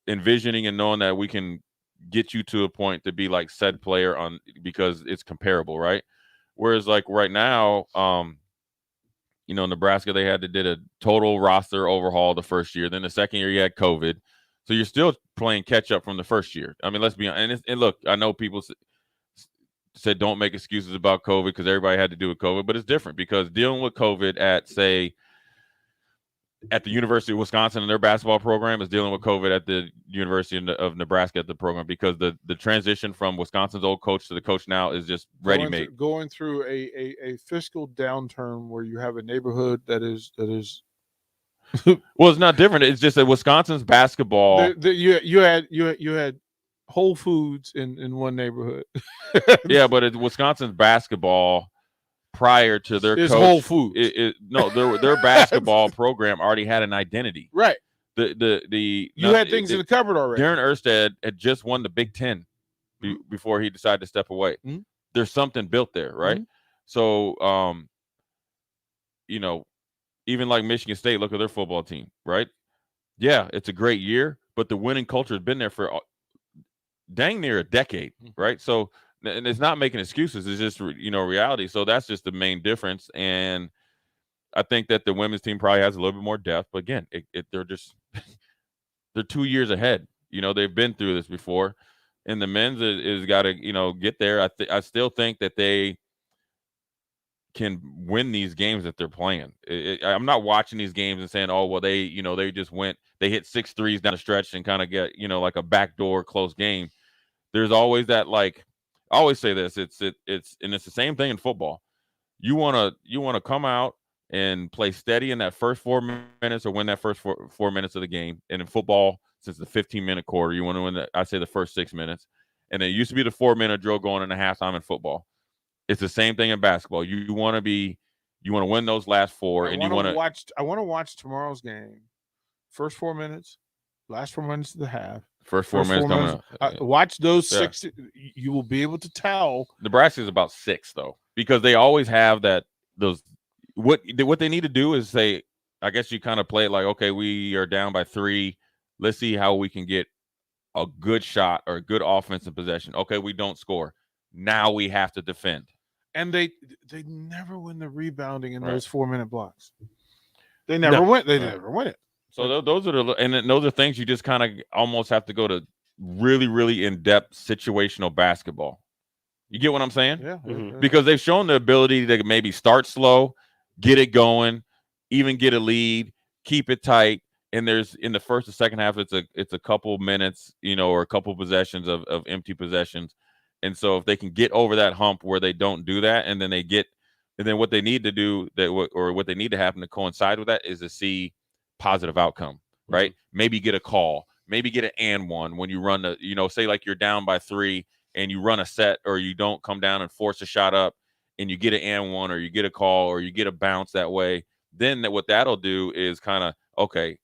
envisioning and knowing that we can get you to a point to be like said player because it's comparable, right? Whereas like right now, Nebraska, they did a total roster overhaul the first year. Then the second year you had COVID. So you're still playing catch up from the first year. I mean, let's be honest. And look, I know people said don't make excuses about COVID because everybody had to do with COVID, but it's different because dealing with COVID at the University of Wisconsin and their basketball program is dealing with COVID at the University of Nebraska at the program, because the transition from Wisconsin's old coach to the coach now is just ready-made. Going through a fiscal downturn where you have a neighborhood that is well, it's not different. It's just that Wisconsin's basketball. You had Whole Foods in one neighborhood. Yeah, but Wisconsin's basketball prior to their coach, Whole Foods. Their basketball program already had an identity. Right. You had things in the cupboard already. Darren Erstad had just won the Big 10 before he decided to step away. Mm-hmm. There's something built there, right? Mm-hmm. So, even like Michigan State, look at their football team, right? Yeah, it's a great year, but the winning culture has been there for dang near a decade, right? So, and it's not making excuses. It's just, reality. So that's just the main difference. And I think that the women's team probably has a little bit more depth, but again, they're 2 years ahead. They've been through this before, and the men's is got to, get there. I still think that they can win these games that they're playing. I'm not watching these games and saying, oh, well, they just they hit 6 threes down the stretch and kind of get, like a backdoor close game. There's always that, like, I always say this, it's the same thing in football. You want to come out and play steady in that first 4 minutes or win that first four minutes of the game. And in football, since the 15-minute quarter, you want to win the first 6 minutes. And it used to be the 4-minute drill going into halftime in football. It's the same thing in basketball. You want to win those last four, I want to watch tomorrow's game. First 4 minutes, last 4 minutes of the half. First 4 minutes coming up. Watch those 6. You will be able to tell. Nebraska is about 6 though, because they always have those. What they need to do is say, I guess you kind of play it like, okay, we are down by 3. Let's see how we can get a good shot or a good offensive possession. Okay, we don't score. Now we have to defend. And they never win the rebounding in Right. those 4-minute blocks. They never win. They never win it. So those are those are things you just kind of almost have to go to really, really in-depth situational basketball. You get what I'm saying? Yeah. Because they've shown the ability to maybe start slow, get it going, even get a lead, keep it tight. And there's in the first or second half, it's a couple minutes, or a couple possessions of empty possessions. And so if they can get over that hump where they don't do that, and then what they need to do what they need to happen to coincide with that is to see positive outcome, right? Maybe get a call, maybe get an and one when you run the, say like you're down by 3 and you run a set, or you don't come down and force a shot up and you get an and one, or you get a call, or you get a bounce that way. Then what that'll do is kind of, okay,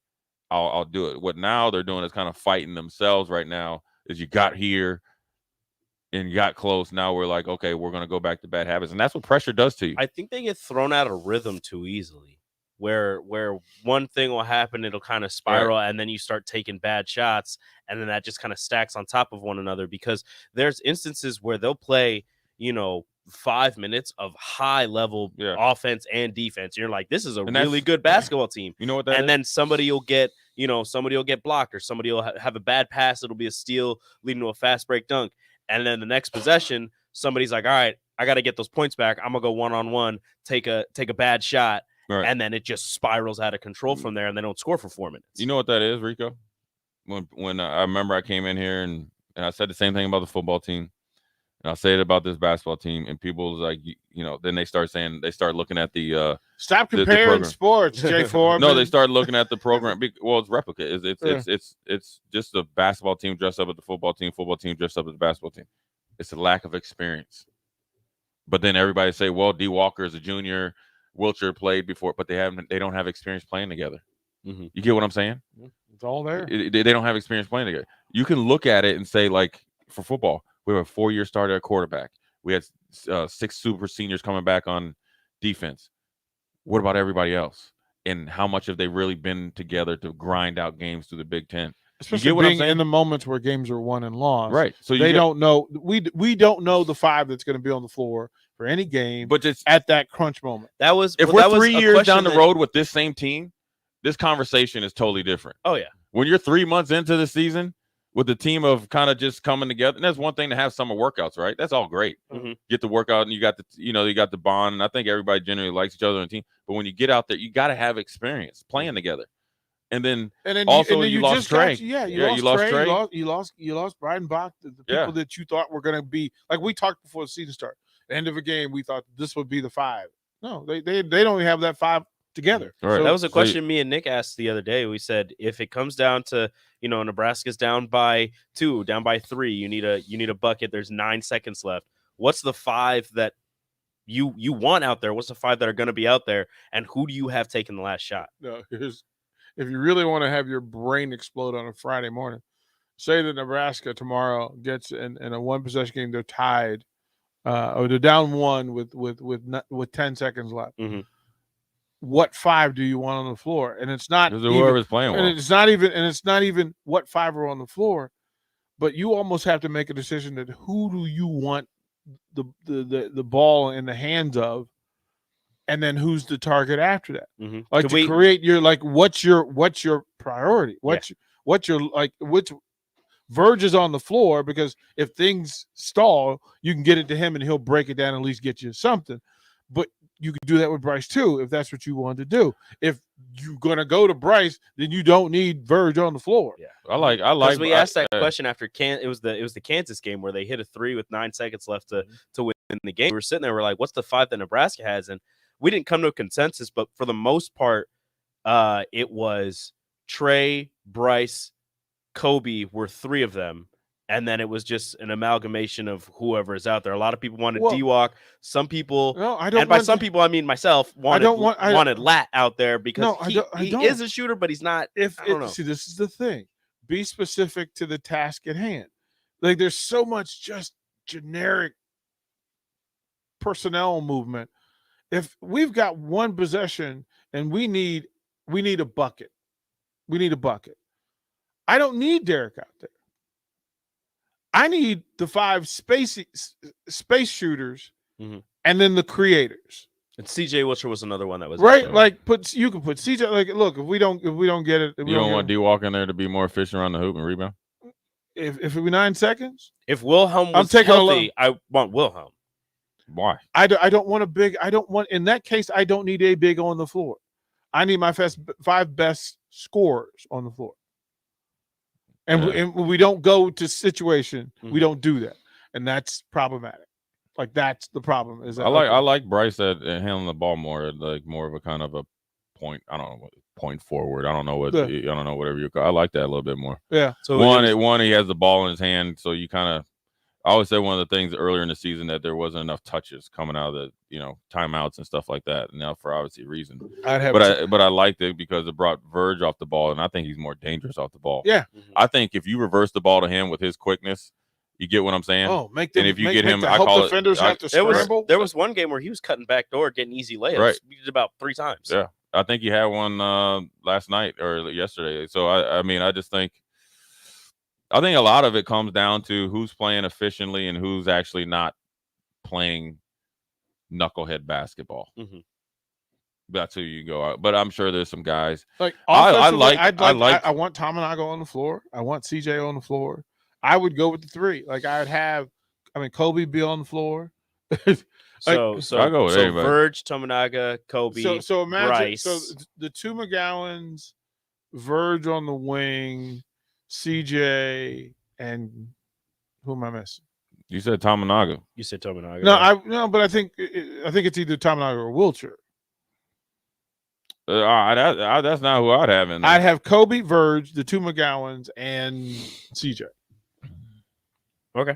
I'll do it. What now they're doing is kind of fighting themselves right now. Is you got here and you got close. Now we're like, okay, we're going to go back to bad habits. And that's what pressure does to you. I think they get thrown out of rhythm too easily, where one thing will happen, it'll kind of spiral, and then you start taking bad shots, and then that just kind of stacks on top of one another, because there's instances where they'll play, 5 minutes of high level offense and defense. You're like, this is a really good basketball team. You know what that is? Then somebody will get blocked, or somebody will have a bad pass. It'll be a steal leading to a fast break dunk. And then the next possession, somebody's like, all right, I got to get those points back. I'm gonna go 1-on-1, take a bad shot. Right. And then it just spirals out of control from there, and they don't score for 4 minutes. You know what that is, Rico? When I remember I came in here and I said the same thing about the football team, and I'll say it about this basketball team, and people's like, then they start looking at the stop comparing sports, Jay Foreman. No, they start looking at the program. Well, it's replica. It's just a basketball team dressed up as the football team dressed up as the basketball team. It's a lack of experience. But then everybody say, well, D. Walker is a junior. Wiltshire played before, but they don't have experience playing together. Mm-hmm. You get what I'm saying? It's all there. They don't have experience playing together. You can look at it and say, like, for football, we have a 4-year starter at quarterback. We had 6 super seniors coming back on defense. What about everybody else? And how much have they really been together to grind out games through the Big Ten? Especially being in the moments where games are won and lost. Right. So they don't know. We don't know the 5 that's going to be on the floor for any game, but just at that crunch moment. If we're 3 years down the road with this same team, this conversation is totally different. Oh yeah. When you're 3 months into the season with the team of kind of just coming together, and that's one thing to have summer workouts, right? That's all great. Mm-hmm. Get the workout, and you got the bond, and I think everybody generally likes each other on the team. But when you get out there, you got to have experience playing together. And then also you lost Trey. You lost Trey. You lost Brian Bach, the people that you thought were going to be, like we talked before the season started. The end of a game, we thought this would be the 5. No, they don't even have that 5 together. Right. So that was a question me and Nick asked the other day. We said, if it comes down to, Nebraska's down by 2, down by 3, you need a bucket. There's 9 seconds left. What's the 5 that you want out there? What's the 5 that are going to be out there? And who do you have taking the last shot? No, if you really want to have your brain explode on a Friday morning, say that Nebraska tomorrow gets in a 1 possession game, they're tied, or they're down 1 with 10 seconds left. Mm-hmm. What 5 do you want on the floor? And it's not whoever's playing well. And it's not even what 5 are on the floor, but you almost have to make a decision that who do you want the ball in the hands of, and then who's the target after that? Mm-hmm. Like create your, like, what's your priority? What's your like, which Verge is on the floor, because if things stall, you can get it to him and he'll break it down and at least get you something. But you can do that with Bryce too, if that's what you want to do. If you're gonna go to Bryce, then you don't need Verge on the floor. Yeah, I like. We asked that question after it was the Kansas game where they hit a 3 with 9 seconds left to win the game. We were sitting there, we're like, what's the 5 that Nebraska has? And we didn't come to a consensus, but for the most part, it was Trey, Bryce, Kobe were 3 of them. And then it was just an amalgamation of whoever is out there. A lot of people wanted D-Walk. Some people, some people, I mean myself, wanted Lat out there because he is a shooter, but he's not. I don't know. See, this is the thing. Be specific to the task at hand. Like, there's so much just generic personnel movement. If we've got 1 possession and we need we need a bucket. We need a bucket. I don't need Derek out there. I need the 5 space shooters and then the creators. And CJ Wilcher was another one that was right. Like you can put CJ. Like, look, if we don't get it, you don't want D Walk in there to be more efficient around the hoop and rebound. If it be 9 seconds, if Wilhelm was healthy, I want Wilhelm. Why? I don't want a big. I don't want in that case. I don't need a big on the floor. I need my 5 best scorers on the floor. And we don't go to situation. We don't do that, and that's problematic. Like that's the problem. Is that I like Bryce at handling the ball more, like more of a kind of a point. I don't know what point forward. I don't know what I don't know whatever you call. I like that a little bit more. Yeah. So one he has the ball in his hand, so you kind of. I always said one of the things earlier in the season that there wasn't enough touches coming out of the timeouts and stuff like that. Now for obviously a reason. But I liked it because it brought Verge off the ball, and I think he's more dangerous off the ball. Yeah. I think if you reverse the ball to him with his quickness, you get what I'm saying. Oh, make them. And if you make, get make him, the I help call defenders it. have to scramble. There was one game where he was cutting back door, getting easy layups. Right. He did about 3 times. Yeah, I think he had one last night or yesterday. So I mean, I think a lot of it comes down to who's playing efficiently and who's actually not playing knucklehead basketball. That's who you go out. But I'm sure there's some guys like I want Tominaga on the floor. I want CJ on the floor. I would go with the 3. Like Kobe be on the floor. So I go with everybody. Verge, Tominaga, Kobe. So imagine Bryce. so the 2 McGowans, Verge on the wing, CJ, and who am I missing? You said Tominaga. You said Tominaga. No, but I think it's either Tominaga or Wilcher. That's not who I'd have in there. I'd have Kobe, Verge, the 2 McGowans, and CJ. Okay.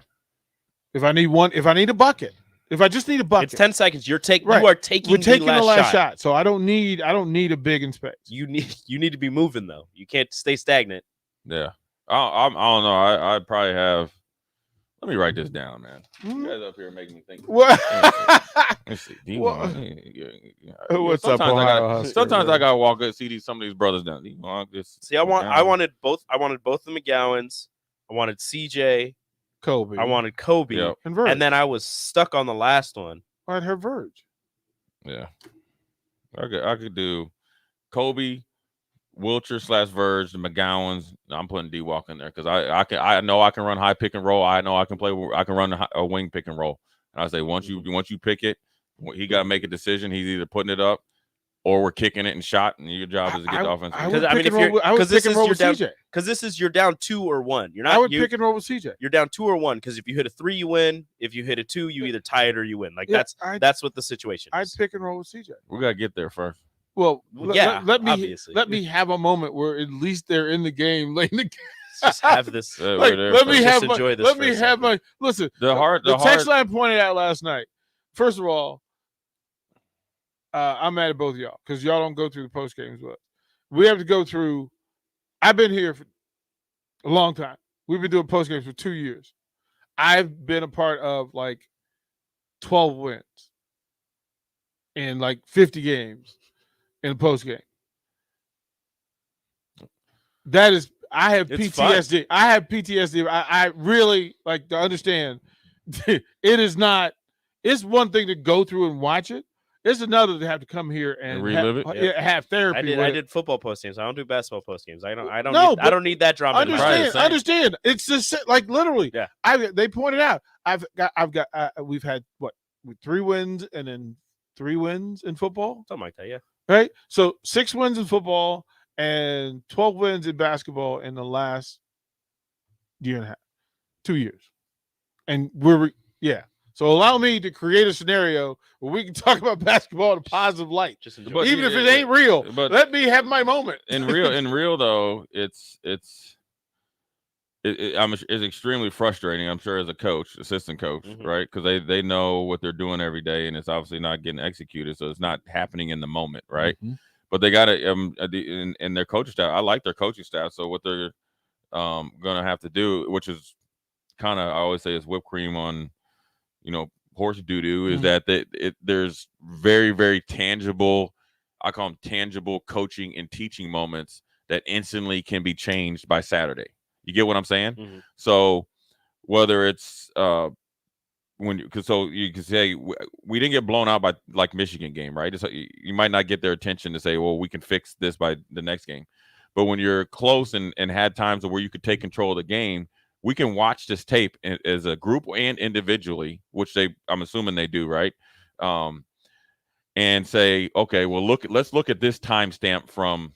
If I need a bucket. If I just need a bucket. It's 10 seconds. You are taking We're taking the last shot. So I don't need a big in space. You need to be moving though. You can't stay stagnant. Yeah. I don't know. I'd probably have. Let me write this down, man. You guys up here making me think. What? Let's see. What's up, Ohio? Sometimes I gotta walk and see some of these brothers down. See, I wanted both. I wanted both the McGowans. I wanted CJ, Kobe. I wanted Kobe, Yep. and then I was stuck on the last one. I'd have Verge. Yeah, I could do Kobe, Wilcher / Verge, the McGowans. I'm putting D Walk in there because I know I can run high pick and roll. I know I can run a wing pick and roll. And I say once you pick it, he got to make a decision. He's either putting it up or we're kicking it and shot, and your job is to get the offense. Because this is you're down 2 or 1. You're not. I would pick and roll with CJ. You're down 2 or 1 because if you hit a 3, you win. If you hit a 2, you either tie it or you win. Like that's what the situation is. I'd pick and roll with CJ. We gotta get there first. Well, let me have a moment where at least they're in the game late in the game. Just have this. Let me have my listen. The text line pointed out last night. First of all, I'm mad at both of y'all because y'all don't go through the post games with us. We have to go through. I've been here for a long time. We've been doing post games for 2 years. I've been a part of like 12 wins in like 50 games in the post game. That is, I have PTSD. Fun. I have PTSD. I really like to understand. It is not. It's one thing to go through and watch it. It's another to have to come here and relive it. Have therapy. I did football post games. I don't do basketball post games. I don't need that drama. Understand. It's just like literally. Yeah. They pointed out. We've had 3 wins and then 3 wins in football. Something like that. Yeah. Right. So 6 wins in football and 12 wins in basketball in the last year and a half, 2 years, and So allow me to create a scenario where we can talk about basketball in a positive light, even if it ain't real. But let me have my moment. In real though, it's extremely frustrating. I'm sure as a coach, assistant coach, right? Because they know what they're doing every day, and it's obviously not getting executed, so it's not happening in the moment, right? But they got to in their coaching staff. I like their coaching staff. So what they're gonna have to do, which is kind of I always say is whipped cream on. Horse doo-doo is that there's very, very tangible I call them tangible coaching and teaching moments that instantly can be changed by Saturday. You get what I'm saying? Mm-hmm. So whether it's so you can say we didn't get blown out by like Michigan game, right? It's, you might not get their attention to say, well, we can fix this by the next game. But when you're close and had times where you could take control of the game, we can watch this tape as a group and individually, which I'm assuming they do, right? And say, okay, well, let's look at this timestamp from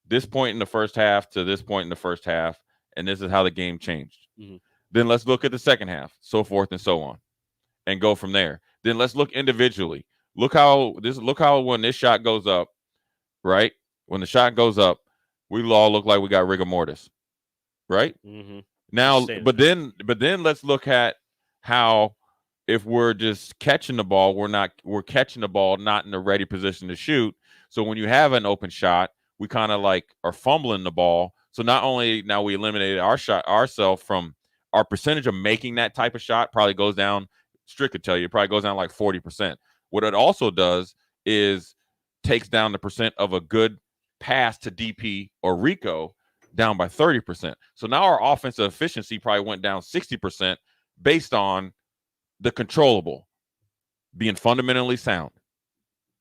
this point in the first half to this point in the first half, and this is how the game changed. Mm-hmm. Then let's look at the second half, so forth and so on, and go from there. Then let's look individually. Look how when this shot goes up, right? When the shot goes up, we all look like we got rigor mortis, right? Mm-hmm. Now, but then let's look at how if we're just catching the ball, we're catching the ball not in the ready position to shoot. So when you have an open shot, we kind of like are fumbling the ball. So not only now we eliminated ourselves from our percentage of making that type of shot probably goes down. Strick could tell you, it probably goes down like 40%. What it also does is takes down the percent of a good pass to DP or Rico down by 30%. So now our offensive efficiency probably went down 60% based on the controllable being fundamentally sound,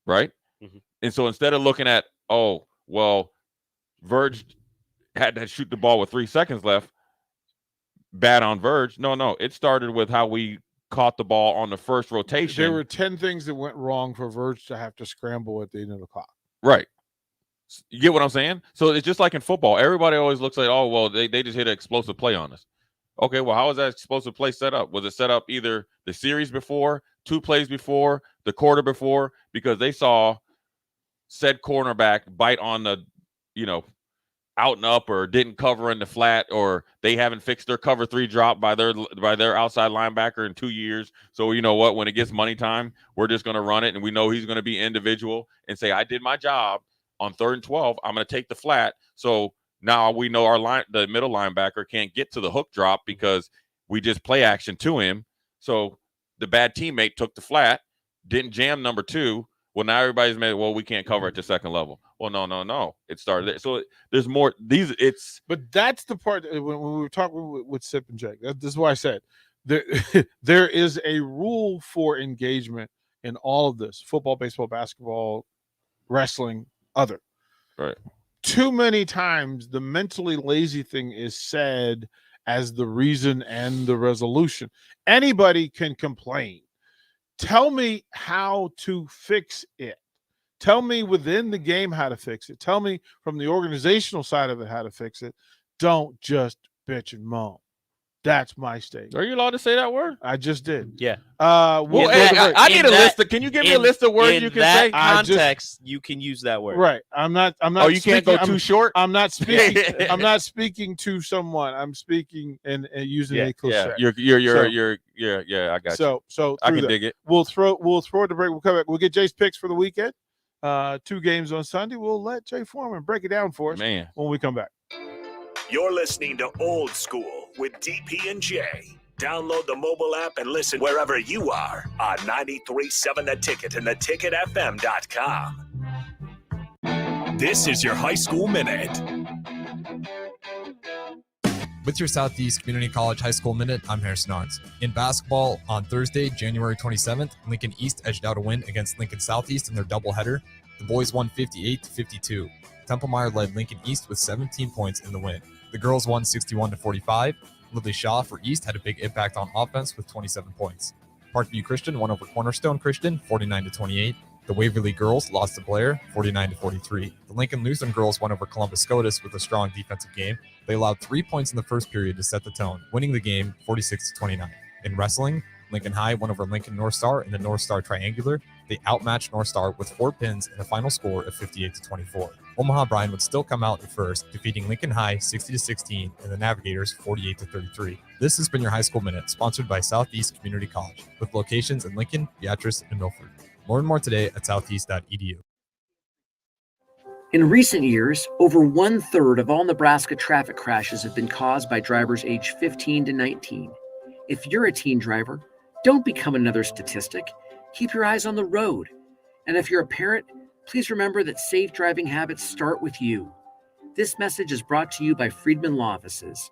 right? Mm-hmm. And so instead of looking at, oh, well, Verge had to shoot the ball with 3 seconds left, bad on Verge. No, it started with how we caught the ball on the first rotation. There were 10 things that went wrong for Verge to have to scramble at the end of the clock. Right. You get what I'm saying? So it's just like in football. Everybody always looks like, oh, well, they just hit an explosive play on us. Okay, well, how was that explosive play set up? Was it set up either the series before, 2 plays before, the quarter before? Because they saw said cornerback bite on the, out and up, or didn't cover in the flat, or they haven't fixed their cover 3 drop by their outside linebacker in 2 years. So you know what? When it gets money time, we're just going to run it, and we know he's going to be individual and say, I did my job on 3rd and 12. I'm going to take the flat. So now we know the middle linebacker can't get to the hook drop because we just play action to him. So the bad teammate took the flat, didn't jam number 2. Well, now everybody's made, well, we can't cover at the second level. Well, no. It started there. So there's more. But that's the part when we were talking with Sip and Jake. This is why I said there is a rule for engagement in all of this: football, baseball, basketball, wrestling, other. Right. Too many times the mentally lazy thing is said as the reason and the resolution. Anybody can complain. Tell me how to fix it. Tell me within the game how to fix it. Tell me from the organizational side of it how to fix it. Don't just bitch and moan. That's my statement. Are you allowed to say that word? I just did. Yeah. I need a list. Can you give me a list of words you can say? In that context, you can use that word. Right. I'm not. Oh, you can't go too short. I'm not speaking. I'm not speaking to someone. I'm speaking and using a cliche. Yeah. I got you. So I can dig it. We'll throw it to break. We'll come back. We'll get Jay's picks for the weekend. 2 games on Sunday. We'll let Jay Foreman break it down for us when we come back. You're listening to Old School with DP and J. Download the mobile app and listen wherever you are on 93.7 The Ticket and theticketfm.com. This is your High School Minute. With your Southeast Community College High School Minute, I'm Harrison Arns. In basketball, on Thursday, January 27th, Lincoln East edged out a win against Lincoln Southeast in their doubleheader. The boys won 58-52. Templemeyer led Lincoln East with 17 points in the win. The girls won 61-45. Lily Shaw for East had a big impact on offense with 27 points. Parkview Christian won over Cornerstone Christian 49-28. The Waverly girls lost to Blair 49-43. The Lincoln Lutheran girls won over Columbus Scotus with a strong defensive game. They allowed 3 points in the first period to set the tone, winning the game 46-29. In wrestling, Lincoln High won over Lincoln North Star in the North Star Triangular. They outmatched North Star with 4 pins and a final score of 58-24. Omaha Bryan would still come out at first, defeating Lincoln High 60-16 and the Navigators 48-33. This has been your High School Minute, sponsored by Southeast Community College, with locations in Lincoln, Beatrice, and Milford. Learn more today at southeast.edu. In recent years, over 1/3 of all Nebraska traffic crashes have been caused by drivers aged 15 to 19. If you're a teen driver, don't become another statistic. Keep your eyes on the road. And if you're a parent, Please remember that safe driving habits start with you. This message is brought to you by Friedman Law Offices.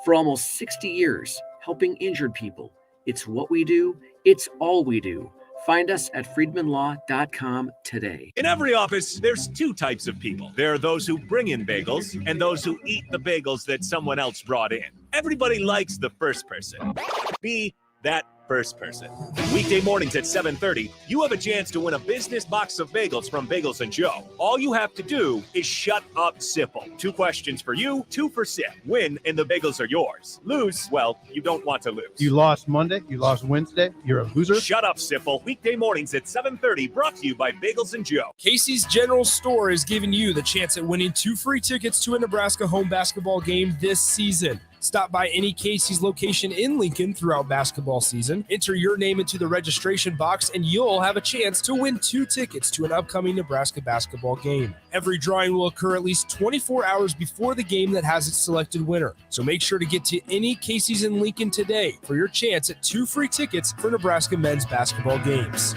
For almost 60 years, helping injured people. It's what we do. It's all we do. Find us at friedmanlaw.com today. In every office, there's two types of people. There are those who bring in bagels and those who eat the bagels that someone else brought in. Everybody likes the first person. Be that first person. Weekday mornings at 7:30, you have a chance to win a business box of bagels from Bagels & Joe. All you have to do is shut up, Sipple. 2 questions for you, 2 for Sip. Win, and the bagels are yours. Lose, well, you don't want to lose. You lost Monday, you lost Wednesday, you're a loser. Shut up, Sipple. Weekday mornings at 7:30, brought to you by Bagels & Joe. Casey's General Store is giving you the chance at winning 2 free tickets to a Nebraska home basketball game this season. Stop by any Casey's location in Lincoln throughout basketball season, enter your name into the registration box, and you'll have a chance to win 2 tickets to an upcoming Nebraska basketball game. Every drawing will occur at least 24 hours before the game that has its selected winner. So make sure to get to any Casey's in Lincoln today for your chance at 2 free tickets for Nebraska men's basketball games.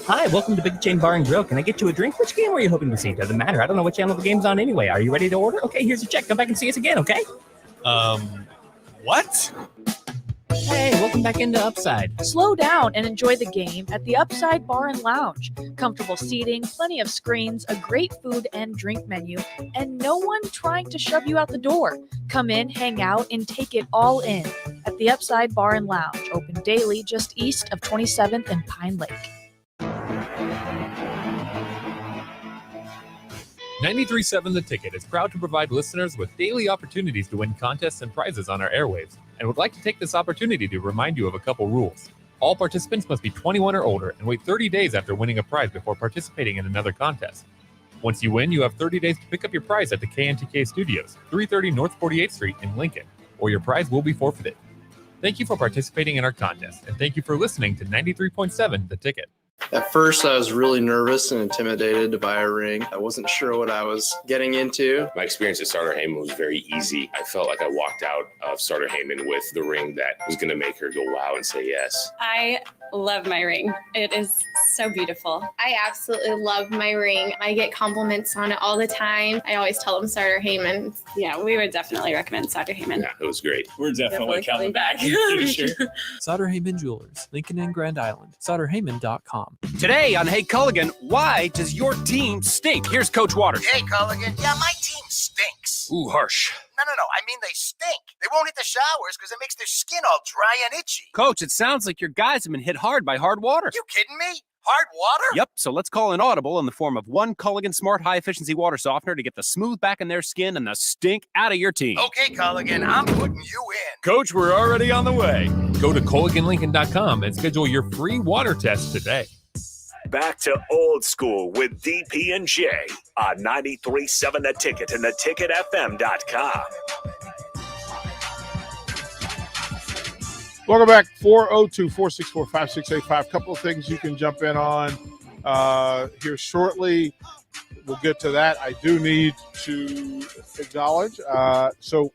Hi, welcome to Big Chain Bar and Grill. Can I get you a drink? Which game were you hoping to see? Doesn't matter. I don't know what channel the game's on anyway. Are you ready to order? Okay, here's your check. Come back and see us again, okay? What? Hey, welcome back into Upside. Slow down and enjoy the game at the Upside Bar and Lounge. Comfortable seating, plenty of screens, a great food and drink menu, and no one trying to shove you out the door. Come in, hang out, and take it all in at the Upside Bar and Lounge, open daily just east of 27th and Pine Lake. 93.7 The Ticket is proud to provide listeners with daily opportunities to win contests and prizes on our airwaves, and would like to take this opportunity to remind you of a couple rules. All participants must be 21 or older and wait 30 days after winning a prize before participating in another contest. Once you win, you have 30 days to pick up your prize at the KNTK Studios, 330 North 48th Street in Lincoln, or your prize will be forfeited. Thank you for participating in our contest, and thank you for listening to 93.7 The Ticket. At first, I was really nervous and intimidated to buy a ring. I wasn't sure what I was getting into. My experience at Starter Heyman was very easy. I felt like I walked out of Starter Heyman with the ring that was going to make her go wow and say yes. I love my ring. It is so beautiful. I absolutely love my ring. I get compliments on it all the time. I always tell them Starter Heyman. Yeah, we would definitely recommend Starter Heyman. Yeah, it was great. We're definitely coming back. Sure. Sutter Heyman Jewelers, Lincoln and Grand Island. SutterHeyman.com. Today on Hey Culligan, why does your team stink? Here's Coach Waters. Hey Culligan, yeah, my team stinks. Ooh, harsh. No, I mean they stink. They won't hit the showers because it makes their skin all dry and itchy. Coach, it sounds like your guys have been hit hard by hard water. You kidding me? Hard water? Yep, so let's call an audible in the form of one Culligan Smart High Efficiency Water Softener to get the smooth back in their skin and the stink out of your team. Okay, Culligan, I'm putting you in. Coach, we're already on the way. Go to CulliganLincoln.com and schedule your free water test today. Back to Old School with DP and J on 93.7 The Ticket and theticketfm.com. Welcome back. 402-464-5685. Couple of things you can jump in on here shortly. We'll get to that. I do need to acknowledge. So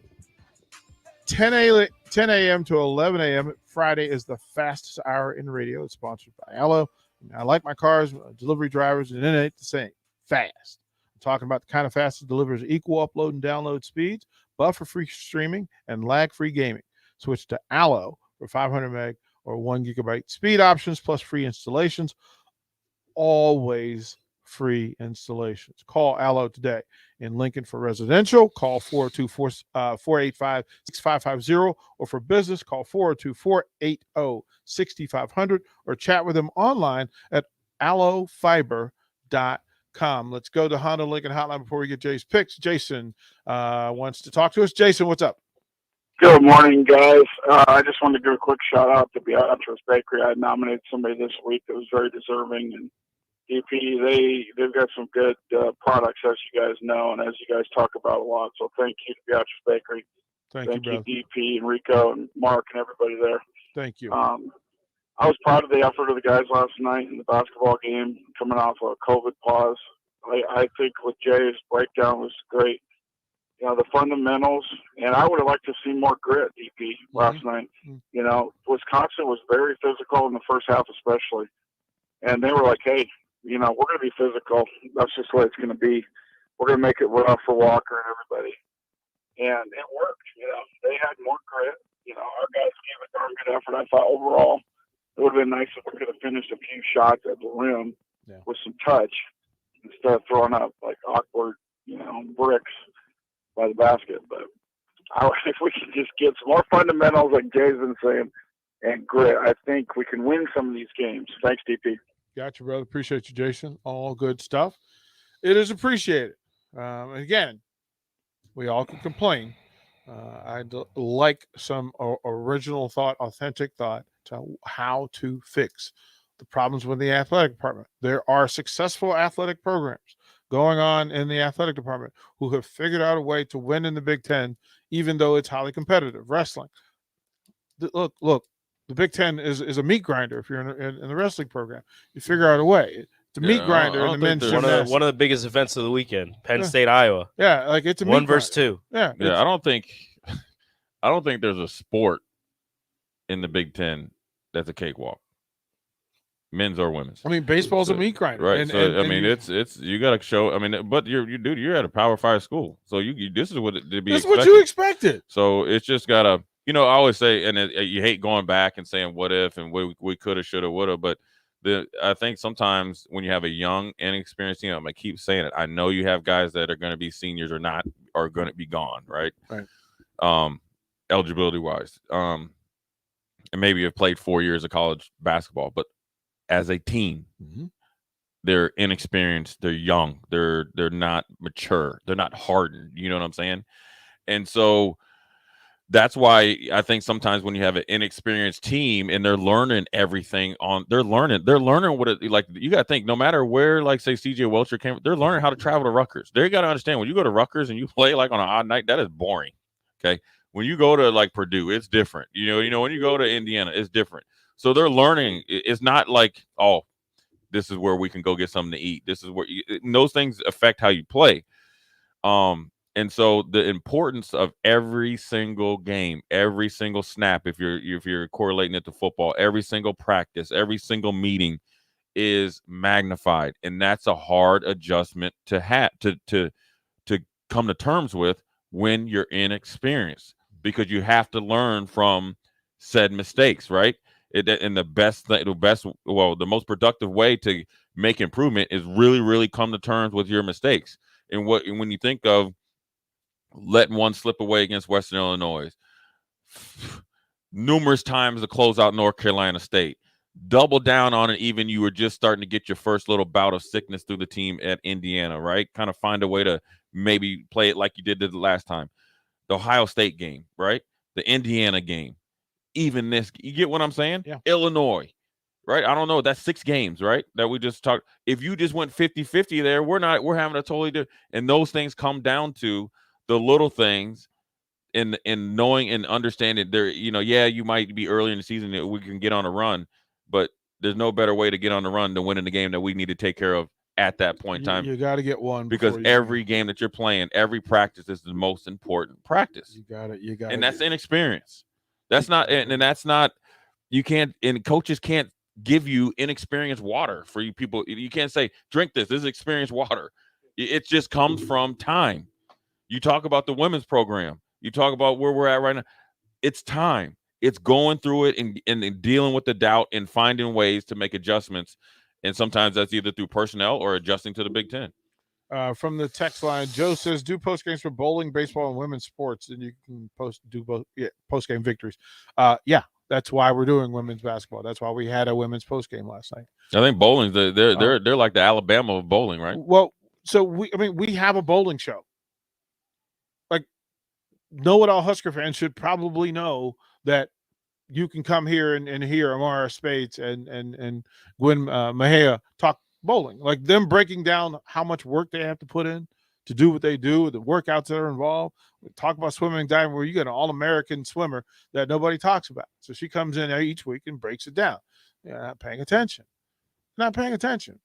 10 a.m. to 11 a.m. Friday is the fastest hour in radio. It's sponsored by Allo. I like my cars, delivery drivers, and it ain't the same. Fast. I'm talking about the kind of fast that delivers equal upload and download speeds, buffer-free streaming, and lag-free gaming. Switch to Allo for 500 meg or 1 gigabyte speed options plus free installations. Always free installations. Call Allo today. In Lincoln for residential, call 402-485-6550, or for business, call 402-480-6500, or chat with them online at allofiber.com. Let's go to Honda Lincoln Hotline before we get Jay's picks. Jason wants to talk to us. Jason, what's up? Good morning, guys. I just wanted to give a quick shout out to Beatrice Bakery. I nominated somebody this week that was very deserving, and DP, they've got some good products, as you guys know, and as you guys talk about a lot. So thank you to Beatrice Bakery. Thank you, DP, and Rico, and Mark, and everybody there. Thank you. I was proud of the effort of the guys last night in the basketball game, coming off a COVID pause. I think with Jay's breakdown was great. You know, the fundamentals, and I would have liked to see more grit, DP, last night. You know, Wisconsin was very physical in the first half especially. And they were like, hey, we're going to be physical. That's just what it's going to be. We're going to make it rough for Walker and everybody. And it worked. They had more grit. Our guys gave a darn good effort. I thought overall it would have been nice if we could have finished a few shots at the rim with some touch instead of throwing up like awkward, bricks by the basket. But if we can just get some more fundamentals, like Jay's been saying, and grit, I think we can win some of these games. Thanks, DP. Gotcha, brother. Appreciate you, Jason. All good stuff. It is appreciated. Again, we all can complain. I'd like some original thought, authentic thought to how to fix the problems with the athletic department. There are successful athletic programs going on in the athletic department who have figured out a way to win in the Big Ten, even though it's highly competitive. Wrestling. Look, the Big Ten is a meat grinder. If you're in the wrestling program, you figure out a way. It's a meat grinder in the men's gymnastics. One of the biggest events of the weekend, Penn State, Iowa. Yeah, like it's a one meat versus grinder. two. Yeah, I don't think there's a sport in the Big Ten that's a cakewalk, men's or women's. I mean, baseball's a meat grinder, right? And it's you got to show. I mean, but you're at a Power 5 school, so you this is what it to be. That's what you expected. So it's just gotta. I always say, and you hate going back and saying what if and we could have, should have, would have, but I think sometimes when you have a young, inexperienced team, I keep saying it. I know you have guys that are going to be seniors or going to be gone, right? Right. Eligibility wise, and maybe have played 4 years of college basketball, but as a team, they're inexperienced, they're young, they're not mature, they're not hardened. You know what I'm saying? And so that's why I think sometimes when you have an inexperienced team and they're learning everything they're learning what it like. You got to think, no matter where, like say CJ Welcher came, they're learning how to travel to Rutgers. They got to understand when you go to Rutgers and you play like on an odd night, that is boring. Okay. When you go to like Purdue, it's different. When you go to Indiana, it's different. So they're learning. It's not like, oh, this is where we can go get something to eat. This is where those things affect how you play. And so the importance of every single game, every single snap, if you're correlating it to football, every single practice, every single meeting is magnified. And that's a hard adjustment to have to come to terms with when you're inexperienced, because you have to learn from said mistakes, right? And the most productive way to make improvement is really, really come to terms with your mistakes. And when you think of letting one slip away against Western Illinois, numerous times to close out North Carolina State, double down on it even you were just starting to get your first little bout of sickness through the team at Indiana, right? Kind of find a way to maybe play it like you did the last time. The Ohio State game, right? The Indiana game, even this, you get what I'm saying? Yeah. Illinois, right? I don't know. That's 6 games, right? That we just talked. If you just went 50-50 there, we're having a totally different, and those things come down to the little things in knowing and understanding there, you might be early in the season that we can get on a run, but there's no better way to get on the run than winning the game that we need to take care of at that point in time. You got to get one, because every game that you're playing, every practice is the most important practice. You got it. And that's inexperience. That's not, and that's not, you can't, and coaches can't give you inexperienced water for you people. You can't say, drink this. This is experienced water. It just comes from time. You talk about the women's program. You talk about where we're at right now. It's time. It's going through it and dealing with the doubt and finding ways to make adjustments. And sometimes that's either through personnel or adjusting to the Big Ten. From the text line, Joe says, do post games for bowling, baseball, and women's sports, and you can do both. Yeah, post game victories. Yeah, that's why we're doing women's basketball. That's why we had a women's post game last night. I think bowling, they're like the Alabama of bowling, right? Well, so we have a bowling show. Like, know-it-all Husker fans should probably know that you can come here and hear Amara Spates and Gwen Mejia talk bowling, like them breaking down how much work they have to put in to do what they do, the workouts that are involved. We talk about swimming and diving, where you get an all-American swimmer that nobody talks about. So she comes in each week and breaks it down. You're not paying attention. Not paying attention.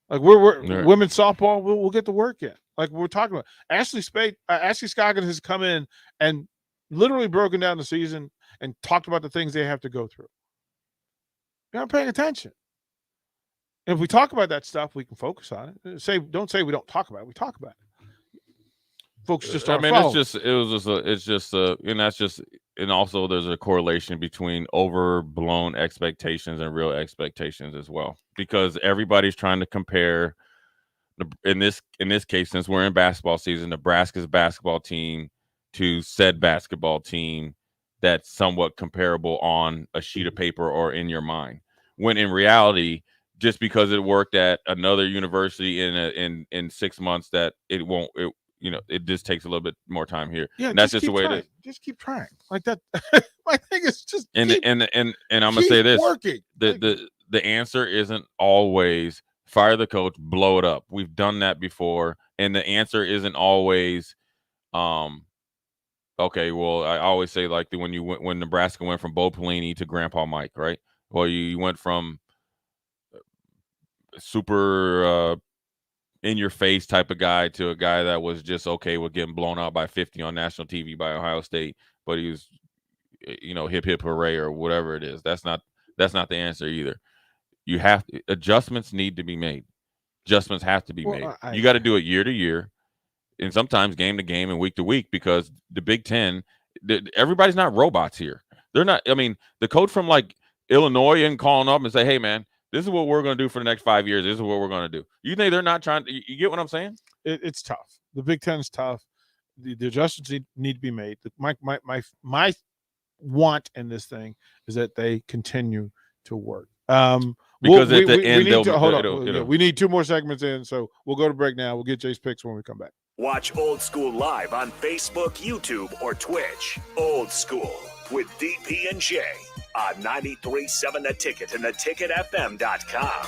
Like we're right. Women's softball, we'll get the work in. Like we're talking about. Ashley Scoggins has come in and literally broken down the season and talked about the things they have to go through. You're not paying attention. And if we talk about that stuff, we can focus on it. Don't say we don't talk about it. We talk about it. Folks just aren't following. And also there's a correlation between overblown expectations and real expectations as well, because everybody's trying to compare. In this case, since we're in basketball season, Nebraska's basketball team to said basketball team that's somewhat comparable on a sheet of paper or in your mind. When in reality, just because it worked at another university in 6 months, that it won't. It just takes a little bit more time here. Yeah, and that's just the way trying. it is. Just keep trying like that. My thing is just and I'm gonna say this: working. The answer isn't always fire the coach, blow it up. We've done that before, and the answer isn't always, okay. Well, I always say like when Nebraska went from Bo Pelini to Grandpa Mike, right? Well, you went from super in your face type of guy to a guy that was just okay with getting blown out by 50 on national TV by Ohio State, but he was, hip hip hooray or whatever it is. That's not the answer either. Adjustments need to be made. Adjustments have to be made. You got to do it year to year, and sometimes game to game and week to week, because the Big Ten, everybody's not robots here. They're not. I mean, the coach from like Illinois isn't calling up and say, "Hey, man, this is what we're going to do for the next 5 years. This is what we're going to do." You think they're not trying to? You get what I'm saying? It's tough. The Big Ten is tough. The adjustments need to be made. My want in this thing is that they continue to work. Because at the end, we need 2 more segments in, so we'll go to break now. We'll get Jay's picks when we come back. Watch Old School live on Facebook, YouTube, or Twitch. Old School with DP and J on 93.7 The Ticket and theticketfm.com.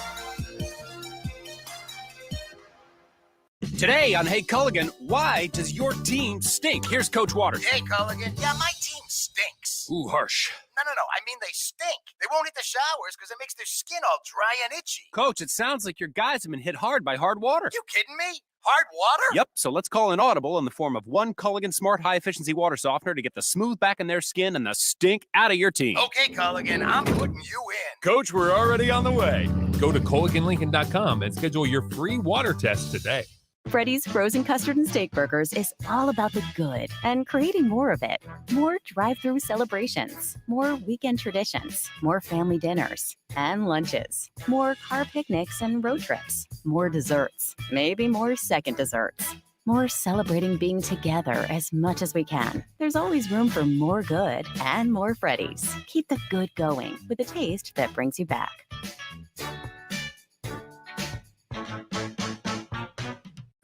Today on Hey Culligan, why does your team stink? Here's Coach Waters. Hey, Culligan. Yeah, my team stinks. Ooh, harsh. No. I mean, they stink. They won't hit the showers because it makes their skin all dry and itchy. Coach, it sounds like your guys have been hit hard by hard water. You kidding me? Hard water? Yep, so let's call an audible in the form of one Culligan Smart High Efficiency Water Softener to get the smooth back in their skin and the stink out of your team. Okay, Culligan, I'm putting you in. Coach, we're already on the way. Go to CulliganLincoln.com and schedule your free water test today. Freddy's Frozen Custard and Steak Burgers is all about the good and creating more of it. More drive-through celebrations, more weekend traditions, more family dinners and lunches, more car picnics and road trips, more desserts, maybe more second desserts, more celebrating being together as much as we can. There's always room for more good and more Freddy's. Keep the good going with a taste that brings you back.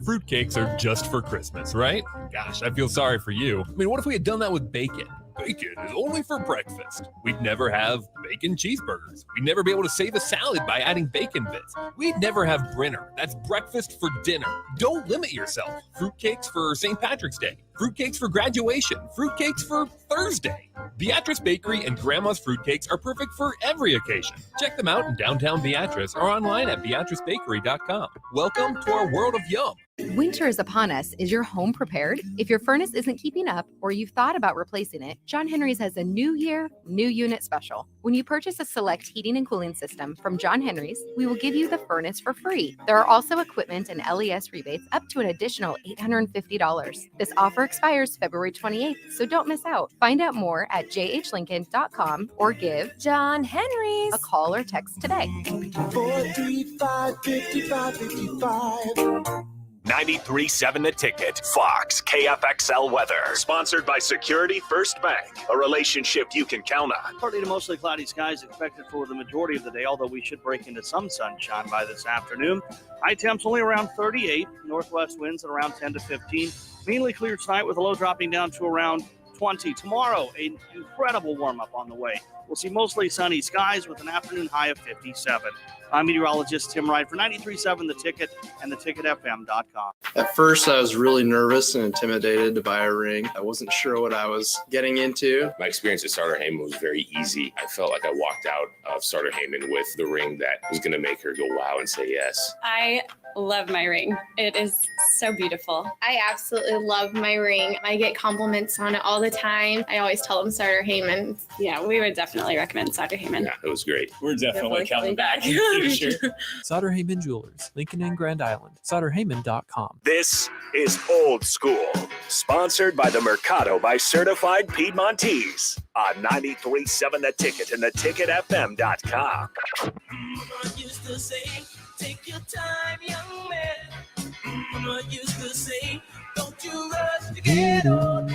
Fruitcakes are just for Christmas, right? Gosh, I feel sorry for you. I mean, what if we had done that with bacon? Bacon is only for breakfast. We'd never have bacon cheeseburgers. We'd never be able to save a salad by adding bacon bits. We'd never have Brinner. That's breakfast for dinner. Don't limit yourself. Fruitcakes for St. Patrick's Day. Fruitcakes for graduation. Fruitcakes for Thursday. Beatrice Bakery and Grandma's Fruitcakes are perfect for every occasion. Check them out in downtown Beatrice or online at beatricebakery.com. Welcome to our world of yum. Winter is upon us. Is your home prepared? If your furnace isn't keeping up or you've thought about replacing it, John Henry's has a new year, new unit special. When you purchase a select heating and cooling system from John Henry's, we will give you the furnace for free. There are also equipment and LES rebates up to an additional $850. This offer expires February 28th, so don't miss out. Find out more at jhlincoln.com or give John Henry's a call or text today. 435-5555. 93.7 The Ticket. Fox KFXL weather. Sponsored by Security First Bank. A relationship you can count on. Partly to mostly cloudy skies expected for the majority of the day, although we should break into some sunshine by this afternoon. High temps only around 38. Northwest winds at around 10 to 15. Mainly clear tonight with a low dropping down to around 20. Tomorrow, an incredible warm-up on the way. We'll see mostly sunny skies with an afternoon high of 57. I'm meteorologist Tim Wright for 93.7 The Ticket and theticketfm.com. At first, I was really nervous and intimidated to buy a ring. I wasn't sure what I was getting into. My experience at Starter Heyman was very easy. I felt like I walked out of Starter Heyman with the ring that was going to make her go wow and say yes. I love my ring. It is so beautiful. I absolutely love my ring. I get compliments on it all the time. I always tell them Starter Heyman. Yeah, we would definitely recommend Starter Heyman. Yeah, it was great. We're definitely coming back in the future. Sauter Heyman Jewelers, Lincoln and Grand Island. SauterHeyman.com. This is Old School, sponsored by the Mercado by Certified Piedmontese on 93.7 The Ticket and theticketfm.com. Mama used to say, take your time, young man. Mama used to say, don't you rush to get on.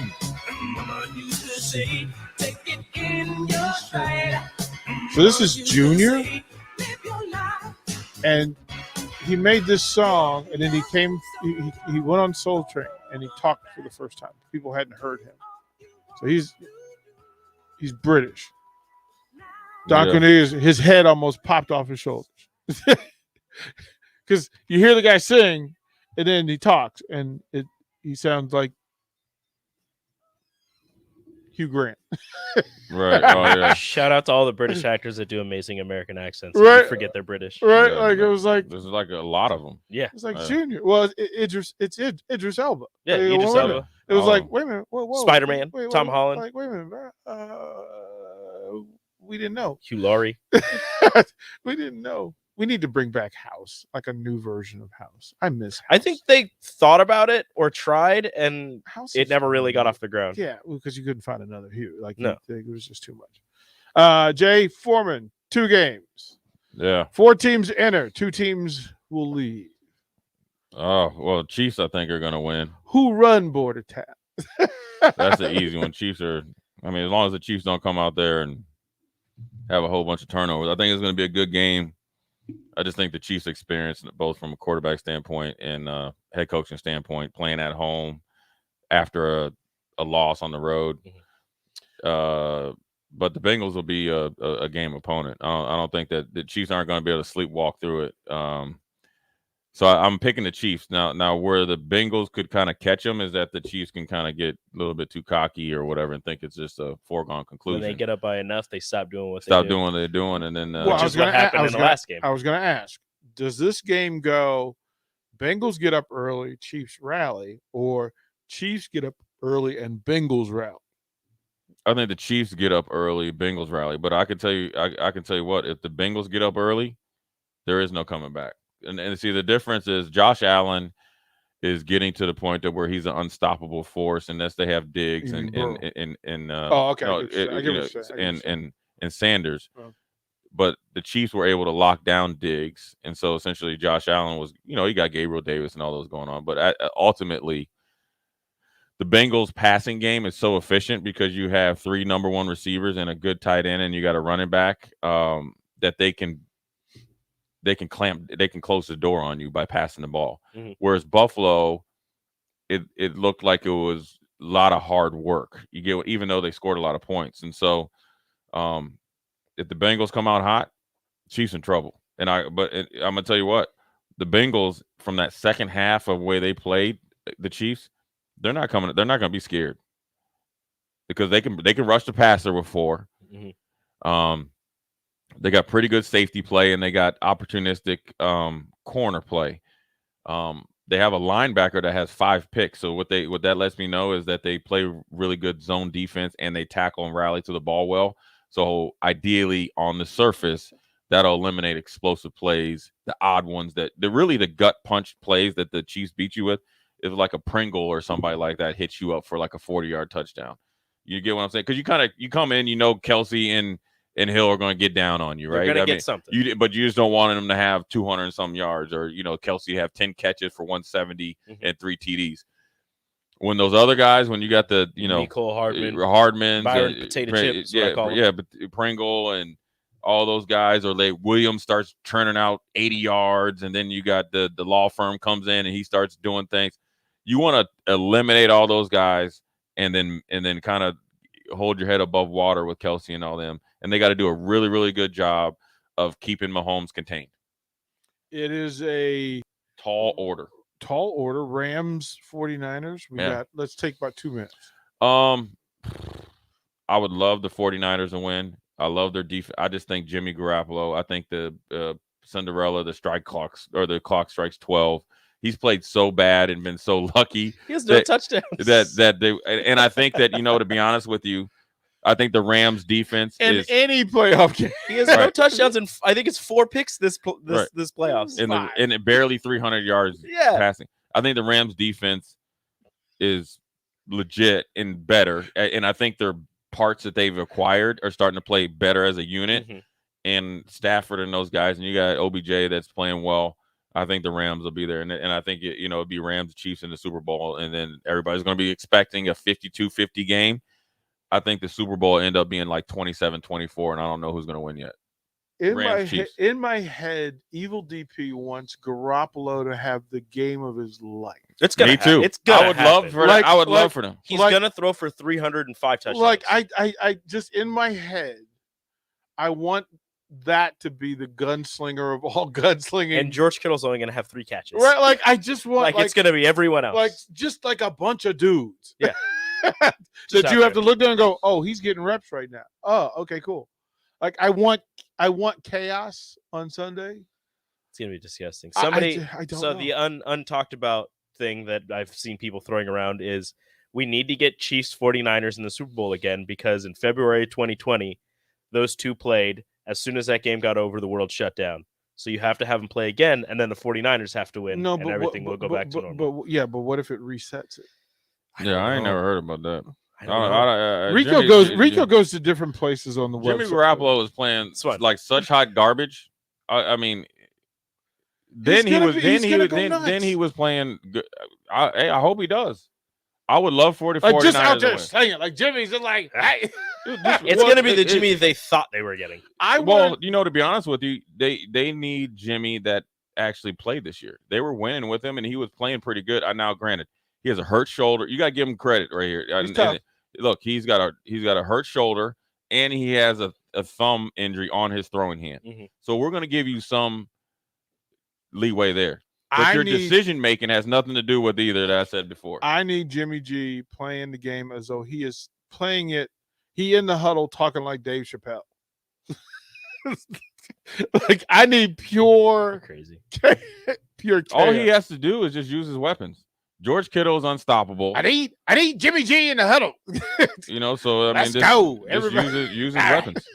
Mama used to say, take it in your stride. So this is Junior, and he made this song, and then he went on Soul Train, and he talked for the first time. People hadn't heard him. So he's British. Don Cornelius, his head almost popped off his shoulders. Because you hear the guy sing, and then he talks, and he sounds like Hugh Grant. Right. Oh, yeah. Shout out to all the British actors that do amazing American accents. Right. You forget they're British. Right. Yeah, like it was like there's like a lot of them. Yeah. It's like Junior. Well, Idris Elba. Yeah, Like, Idris wait a minute. Elba. It was like, wait a minute. Whoa. Spider-Man, Wait, Tom Holland. Like, wait a minute. We didn't know. Hugh Laurie. We didn't know. We need to bring back House, like a new version of House. I miss House. I think they thought about it or tried, and House it is never really got fun. off the ground. Yeah, because you couldn't find another Hugh. Like, No. it was just too much. Jay Foreman, 2 games. Yeah. 4 teams enter. 2 teams will leave. Oh, well, Chiefs, I think, are going to win. Who run border tap? That's the easy one. Chiefs are, I mean, as long as the Chiefs don't come out there and have a whole bunch of turnovers, I think it's going to be a good game. I just think the Chiefs experience, both from a quarterback standpoint and head coaching standpoint, playing at home after a loss on the road. But the Bengals will be a game opponent. I don't think that the Chiefs aren't going to be able to sleepwalk through it. So I'm picking the Chiefs. Now where the Bengals could kind of catch them is that the Chiefs can kind of get a little bit too cocky or whatever and think it's just a foregone conclusion. When they get up by enough, they stop doing what Stop they do. doing what they're doing, and then Well, which is what happened in the last game. I was going to ask, does this game go Bengals get up early, Chiefs rally, or Chiefs get up early and Bengals rally? I think the Chiefs get up early, Bengals rally. But I can tell you, I can tell you what, if the Bengals get up early, there is no coming back. And see, the difference is Josh Allen is getting to the point that where he's an unstoppable force, unless they have Diggs and Sanders. Oh. But the Chiefs were able to lock down Diggs, and so essentially Josh Allen was, he got Gabriel Davis and all those going on. But ultimately, the Bengals passing game is so efficient because you have 3 number 1 receivers and a good tight end, and you got a running back that they can close the door on you by passing the ball. Mm-hmm. Whereas Buffalo, it looked like it was a lot of hard work. You get, even though they scored a lot of points. And so if the Bengals come out hot, Chiefs in trouble. I'm gonna tell you what, the Bengals, from that second half of the way they played the Chiefs, they're not gonna be scared because they can rush the passer with 4. Mm-hmm. They got pretty good safety play, and they got opportunistic corner play. They have a linebacker that has 5 picks. So what that lets me know is that they play really good zone defense, and they tackle and rally to the ball well. So ideally, on the surface, that'll eliminate explosive plays, the odd ones they're really the gut punch plays that the Chiefs beat you with. If like a Pringle or somebody like that hits you up for like a 40-yard touchdown. You get what I'm saying? Because you come in, Kelsey and Hill are going to get down on you, right? They're going to get something. But you just don't want them to have 200 and some yards, or Kelsey have 10 catches for 170 and 3 TDs. When those other guys, when you got the Nicole Hardman, Byron Potato Chips, but Pringle and all those guys, or Williams starts churning out 80 yards, and then you got the law firm comes in and he starts doing things. You want to eliminate all those guys, and then kind of hold your head above water with Kelsey and all them. And they got to do a really, really good job of keeping Mahomes contained. It is a tall order. Rams, 49ers. Let's take about 2 minutes. I would love the 49ers to win. I love their defense. I just think Jimmy Garoppolo, I think the Cinderella, the strike clocks or the clock strikes 12. He's played so bad and been so lucky. He has no touchdowns. That they, and I think that, to be honest with you, I think the Rams defense in any playoff game. He has no touchdowns, and I think it's 4 picks this playoffs. And barely 300 yards passing. I think the Rams defense is legit and better, and I think their parts that they've acquired are starting to play better as a unit. Mm-hmm. And Stafford and those guys, and you got OBJ that's playing well. I think the Rams will be there, and I think it'll be Rams Chiefs in the Super Bowl, and then everybody's going to be expecting a 52-50 game. I think the Super Bowl will end up being like 27-24, and I don't know who's going to win yet. In my head, Evil DP wants Garoppolo to have the game of his life. It's gonna Me too. It's gonna I would love for that. I would love for them. He's gonna throw for 305 touchdowns. Like I just in my head, I want that to be the gunslinger of all gunslinging. And George Kittle's only gonna have 3 catches. Right? Like I just want it's gonna be everyone else. Like just like a bunch of dudes. Yeah. that you have to look down and go, oh, he's getting reps right now. Oh, okay, cool. Like I want chaos on Sunday. It's gonna be disgusting. Somebody, I don't so know. the untalked about thing that I've seen people throwing around is we need to get Chiefs 49ers in the Super Bowl again, because in February 2020, those two played. As soon as that game got over, the world shut down. So you have to have them play again, and then the 49ers have to win, and everything will go back to normal. But what if it resets it? I ain't never heard about that. Rico goes to different places on the website. Jimmy Garoppolo was playing like such hot garbage. I mean, then he was playing good. I hope he does. I would love for the 49ers just out there to win. saying it, like Jimmy's just like, hey. It's going to be the Jimmy they thought they were getting. To be honest with you, they need Jimmy that actually played this year. They were winning with him, and he was playing pretty good. Now, granted, he has a hurt shoulder. You got to give him credit right here. Look, he's got a hurt shoulder, and he has a thumb injury on his throwing hand. Mm-hmm. So we're going to give you some leeway there. But your decision making has nothing to do with either that I said before. I need Jimmy G playing the game as though he is playing it. He in the huddle talking like Dave Chappelle. Like I need pure crazy. Pure chaos. All he has to do is just use his weapons. George Kittle is unstoppable. I need Jimmy G in the huddle. So I Let's mean, go. Just use his weapons.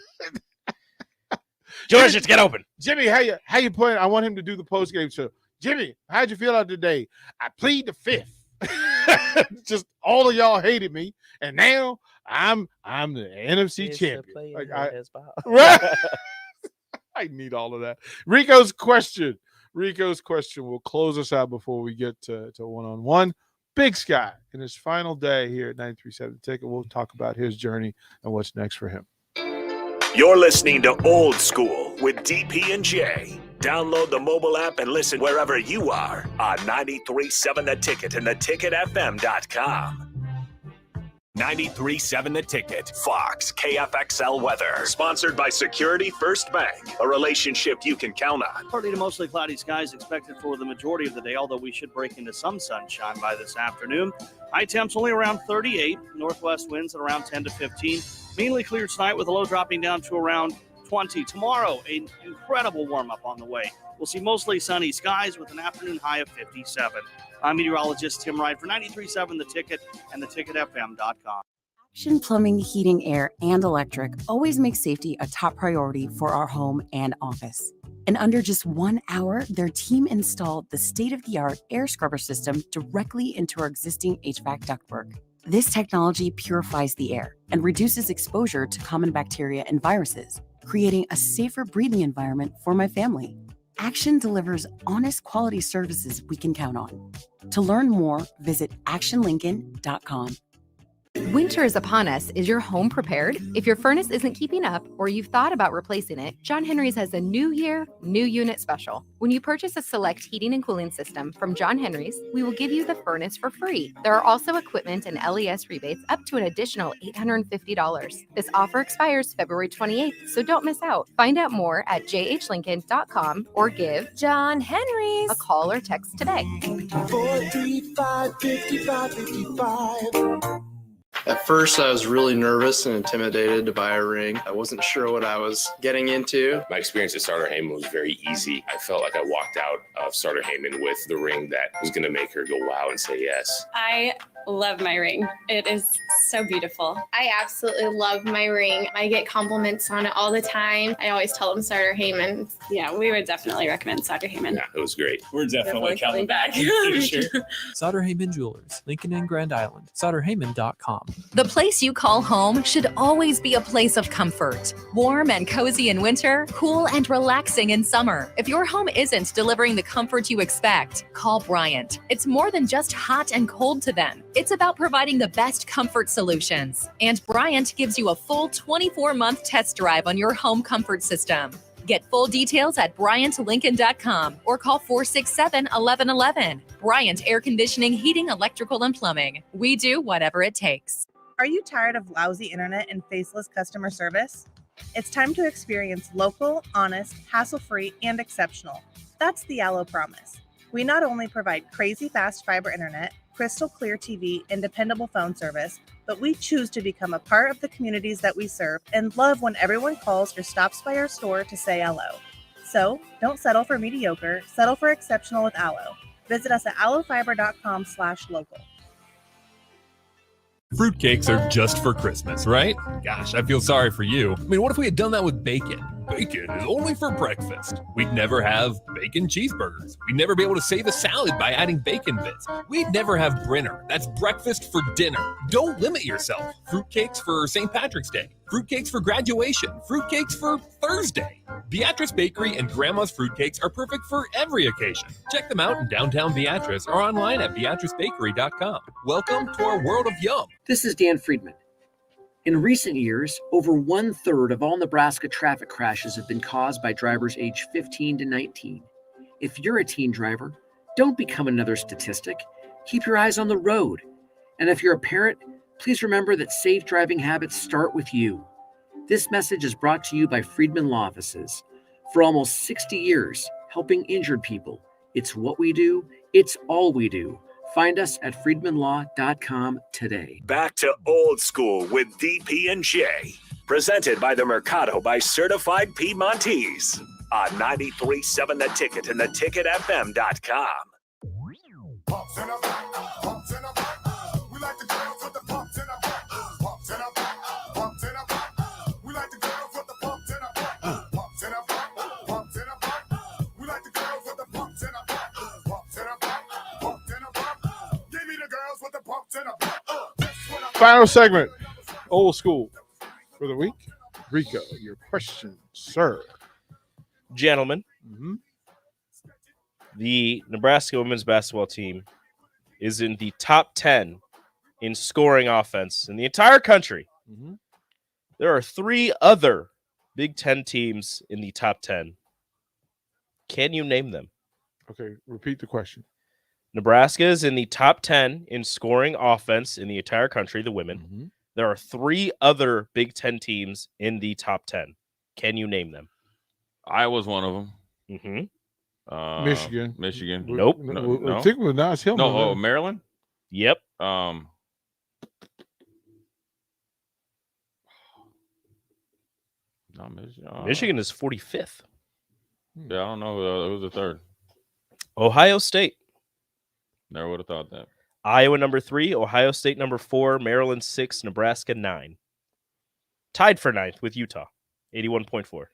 George, just get open. Jimmy, how you playing? I want him to do the post game show. Jimmy, how'd you feel out today? I plead the fifth. Just all of y'all hated me, and now I'm the NFC champion. Like right? I need all of that. Rico's question will close us out before we get to one-on-one. Big Sky in his final day here at 93.7 Ticket. We'll talk about his journey and what's next for him. You're listening to Old School with DP and J. Download the mobile app and listen wherever you are on 93.7 The Ticket and theticketfm.com. 93.7 The Ticket, Fox, KFXL weather. Sponsored by Security First Bank, a relationship you can count on. Partly to mostly cloudy skies expected for the majority of the day, although we should break into some sunshine by this afternoon. High temps only around 38, northwest winds at around 10 to 15. Mainly clear tonight with a low dropping down to around 20. Tomorrow, an incredible warm-up on the way. We'll see mostly sunny skies with an afternoon high of 57. I'm meteorologist Tim Wright for 93.7 The Ticket and theticketfm.com. Action Plumbing, Heating, Air, and Electric always makes safety a top priority for our home and office. In under just 1 hour, their team installed the state-of-the-art air scrubber system directly into our existing HVAC ductwork. This technology purifies the air and reduces exposure to common bacteria and viruses, creating a safer breathing environment for my family. Action delivers honest quality services we can count on. To learn more, visit actionlincoln.com. Winter is upon us. Is your home prepared? If your furnace isn't keeping up or you've thought about replacing it, John Henry's has a new year, new unit special. When you purchase a select heating and cooling system from John Henry's, we will give you the furnace for free. There are also equipment and LES rebates up to an additional $850. This offer expires February 28th, so don't miss out. Find out more at jhlincoln.com or give John Henry's a call or text today. 435-5555. At first, I was really nervous and intimidated to buy a ring. I wasn't sure what I was getting into. My experience at Starter Heyman was very easy. I felt like I walked out of Starter Heyman with the ring that was going to make her go wow and say yes. I love my ring. It is so beautiful. I absolutely love my ring. I get compliments on it all the time. I always tell them Starter Heyman. Yeah, we would definitely recommend Starter Heyman. Yeah, it was great. We're definitely coming back. Sure. Sauter Heyman Jewelers, Lincoln and Grand Island. SauterHeyman.com. The place you call home should always be a place of comfort. Warm and cozy in winter, cool and relaxing in summer. If your home isn't delivering the comfort you expect, call Bryant. It's more than just hot and cold to them. It's about providing the best comfort solutions. And Bryant gives you a full 24-month test drive on your home comfort system. Get full details at BryantLincoln.com or call 467-1111. Bryant Air Conditioning, Heating, Electrical, and Plumbing. We do whatever it takes. Are you tired of lousy internet and faceless customer service? It's time to experience local, honest, hassle-free, and exceptional. That's the Allo Promise. We not only provide crazy fast fiber internet, crystal clear TV, and dependable phone service, but we choose to become a part of the communities that we serve and love when everyone calls or stops by our store to say hello. So don't settle for mediocre, settle for exceptional with Allo. Visit us at allofiber.com/local. Fruitcakes are just for Christmas, right? Gosh, I feel sorry for you. I mean, what if we had done that with bacon? Bacon is only for breakfast. We'd never have bacon cheeseburgers. We'd never be able to save a salad by adding bacon bits. We'd never have Brinner. That's breakfast for dinner. Don't limit yourself. Fruitcakes for St. Patrick's Day. Fruitcakes for graduation. Fruitcakes for Thursday. Beatrice Bakery and Grandma's Fruitcakes are perfect for every occasion. Check them out in downtown Beatrice or online at beatricebakery.com. Welcome to our world of yum. This is Dan Friedman. In recent years, over 1/3 of all Nebraska traffic crashes have been caused by drivers aged 15 to 19. If you're a teen driver, don't become another statistic. Keep your eyes on the road. And if you're a parent, please remember that safe driving habits start with you. This message is brought to you by Friedman Law Offices. For almost 60 years, helping injured people. It's what we do. It's all we do. Find us at friedmanlaw.com today. Back to Old School with DP and J. Presented by the Mercado by Certified Piedmontese. On 93.7 The Ticket and theticketfm.com. Final segment, Old School for the week. Rico, your question, sir. Gentlemen, the Nebraska women's basketball team is in the top 10 in scoring offense in the entire country. There are 3 other Big Ten teams in the top 10. Can you name them? Okay, repeat the question. Nebraska is in the top 10 in scoring offense in the entire country, the women. There are 3 other Big Ten teams in the top 10. Can you name them? Iowa's one of them. Michigan. Nope. I think it was Nas Hillman. No, Maryland? Yep. Not Michigan. Michigan is 45th. Yeah, I don't know who's the third. Ohio State. Never would have thought that. Iowa number 3, Ohio State number 4, Maryland 6, Nebraska 9. Tied for 9th with Utah, 81.4.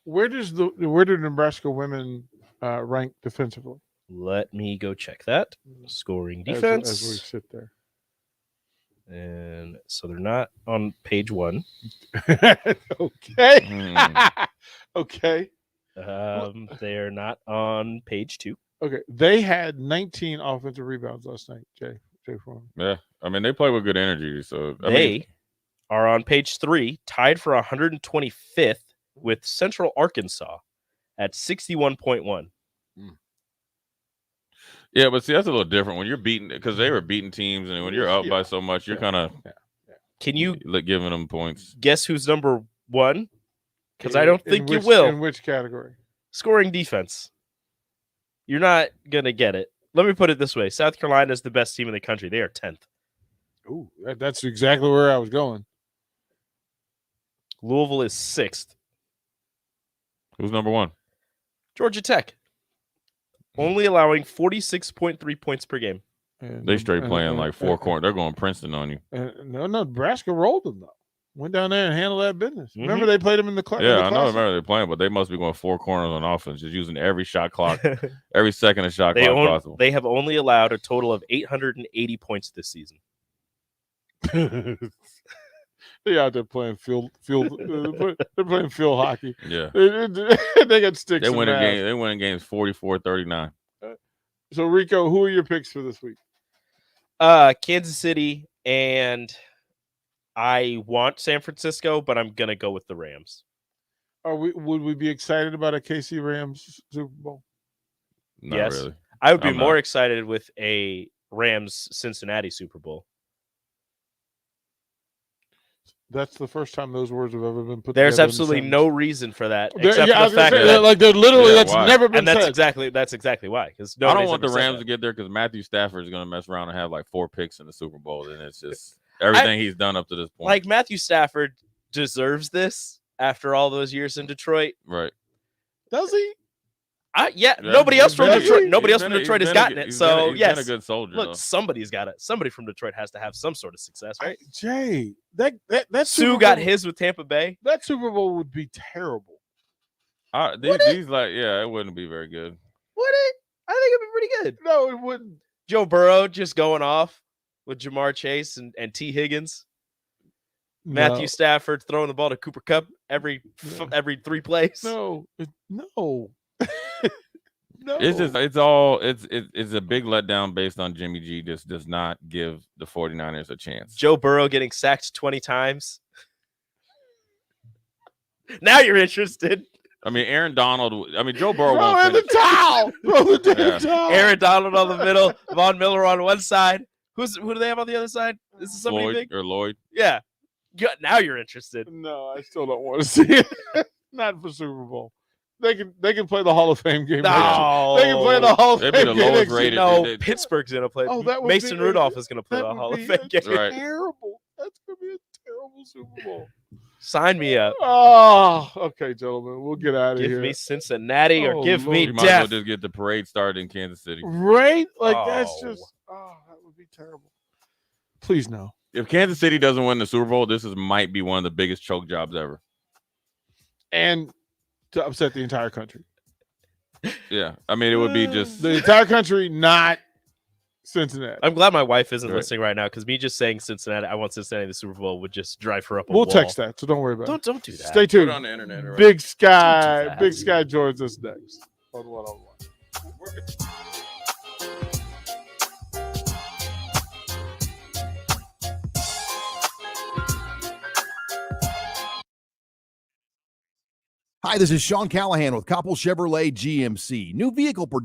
Where do Nebraska women rank defensively? Let me go check that. Scoring As defense. we sit there. And so they're not on page 1. Okay. Okay. They are not on page 2. Okay. They had 19 offensive rebounds last night, Jay Foreman. Yeah. I mean, they play with good energy. So They are on page 3, tied for 125th with Central Arkansas at 61.1. Yeah, but see, that's a little different when you're beating, because they were beating teams, and when you're up by so much, you're kind of Can you giving them points. Guess who's number 1? Because I don't think you will. In which category? Scoring defense. You're not going to get it. Let me put it this way. South Carolina is the best team in the country. They are 10th. Ooh, that's exactly where I was going. Louisville is 6th. Who's number 1? Georgia Tech. Only allowing 46.3 points per game. They straight playing like four corner. They're going Princeton on you. No, Nebraska rolled them though. Went down there and handled that business. Mm-hmm. Remember they played them in the class. Yeah, I know. Remember they're playing, but they must be going four corners on offense, just using every shot clock, every second of shot clock possible. They have only allowed a total of 880 points this season. They out there playing field. They're playing field hockey. Yeah, they got sticks. They win a game. They win games 44-39. So Rico, who are your picks for this week? Kansas City, and I want San Francisco, but I'm gonna go with the Rams. Would we be excited about a KC Rams Super Bowl? Not yes, really. I would be more excited with a Rams Cincinnati Super Bowl. That's the first time those words have ever been put. There's together absolutely in no reason for that, There- except yeah, I for was the gonna fact say, that like, literally, that's why? never been and that's said. exactly why. Because I don't want the Rams to get there because Matthew Stafford is going to mess around and have like 4 picks in the Super Bowl, and it's just everything he's done up to this point. Like Matthew Stafford deserves this after all those years in Detroit. Right? Does he? Yeah, Yeah, nobody else he's from been- Detroit. he's Nobody else been from a- Detroit he's has been a gotten good- it. he's So been a- he's yes, been a good soldier, Look, though. somebody's got it. Somebody from Detroit has to have some sort of success, right? Jay, that Sue Super got Bowl- his with Tampa Bay. That Super Bowl would be terrible. These like, yeah, it wouldn't be very good. Would it? I think it'd be pretty good. No, it wouldn't. Joe Burrow just going off with Jamar Chase and T. Higgins. Matthew No. Stafford throwing the ball to Cooper Kupp every 3 plays. No. No. It's just it's a big letdown based on Jimmy G. Just does not give the 49ers a chance. Joe Burrow getting sacked 20 times. Now you're interested. I mean, Aaron Donald. I mean, Joe Burrow Throw won't in the finish. towel. Throw the damn Yeah. towel. Aaron Donald on the middle, Von Miller on one side. Who do they have on the other side? Is this somebody big? Lloyd. Yeah. Now you're interested. No, I still don't want to see it. Not for Super Bowl. They can play the Hall of Fame game. No. They can play the Hall of They'd Fame be the game. lowest next rated. year. No, They- Pittsburgh's gonna play. Oh, that would Mason be- Rudolph is gonna play that the would Hall of be Fame game. Right. Terrible. That's gonna be a terrible Super Bowl. Sign me up. Oh, okay, gentlemen. We'll get out of Give here. me Cincinnati or Oh, give Lord. me You might as well death. just get the parade started in Kansas City. Right? Like that's Oh. just that would be terrible. Please no. If Kansas City doesn't win the Super Bowl, might be one of the biggest choke jobs ever. And to upset the entire country. Yeah, I mean, it would be just The entire country, not Cincinnati. I'm glad my wife isn't Right. listening right now because me just saying Cincinnati, I want Cincinnati in the Super Bowl would just drive her up a We'll wall. text that, so don't worry about it. Don't do that. Stay tuned. Put it on the internet, all right. Big Sky, Don't do that. Big Sky joins us next on One-on-One. Hi, this is Sean Callahan with Coppell Chevrolet GMC. New vehicle production.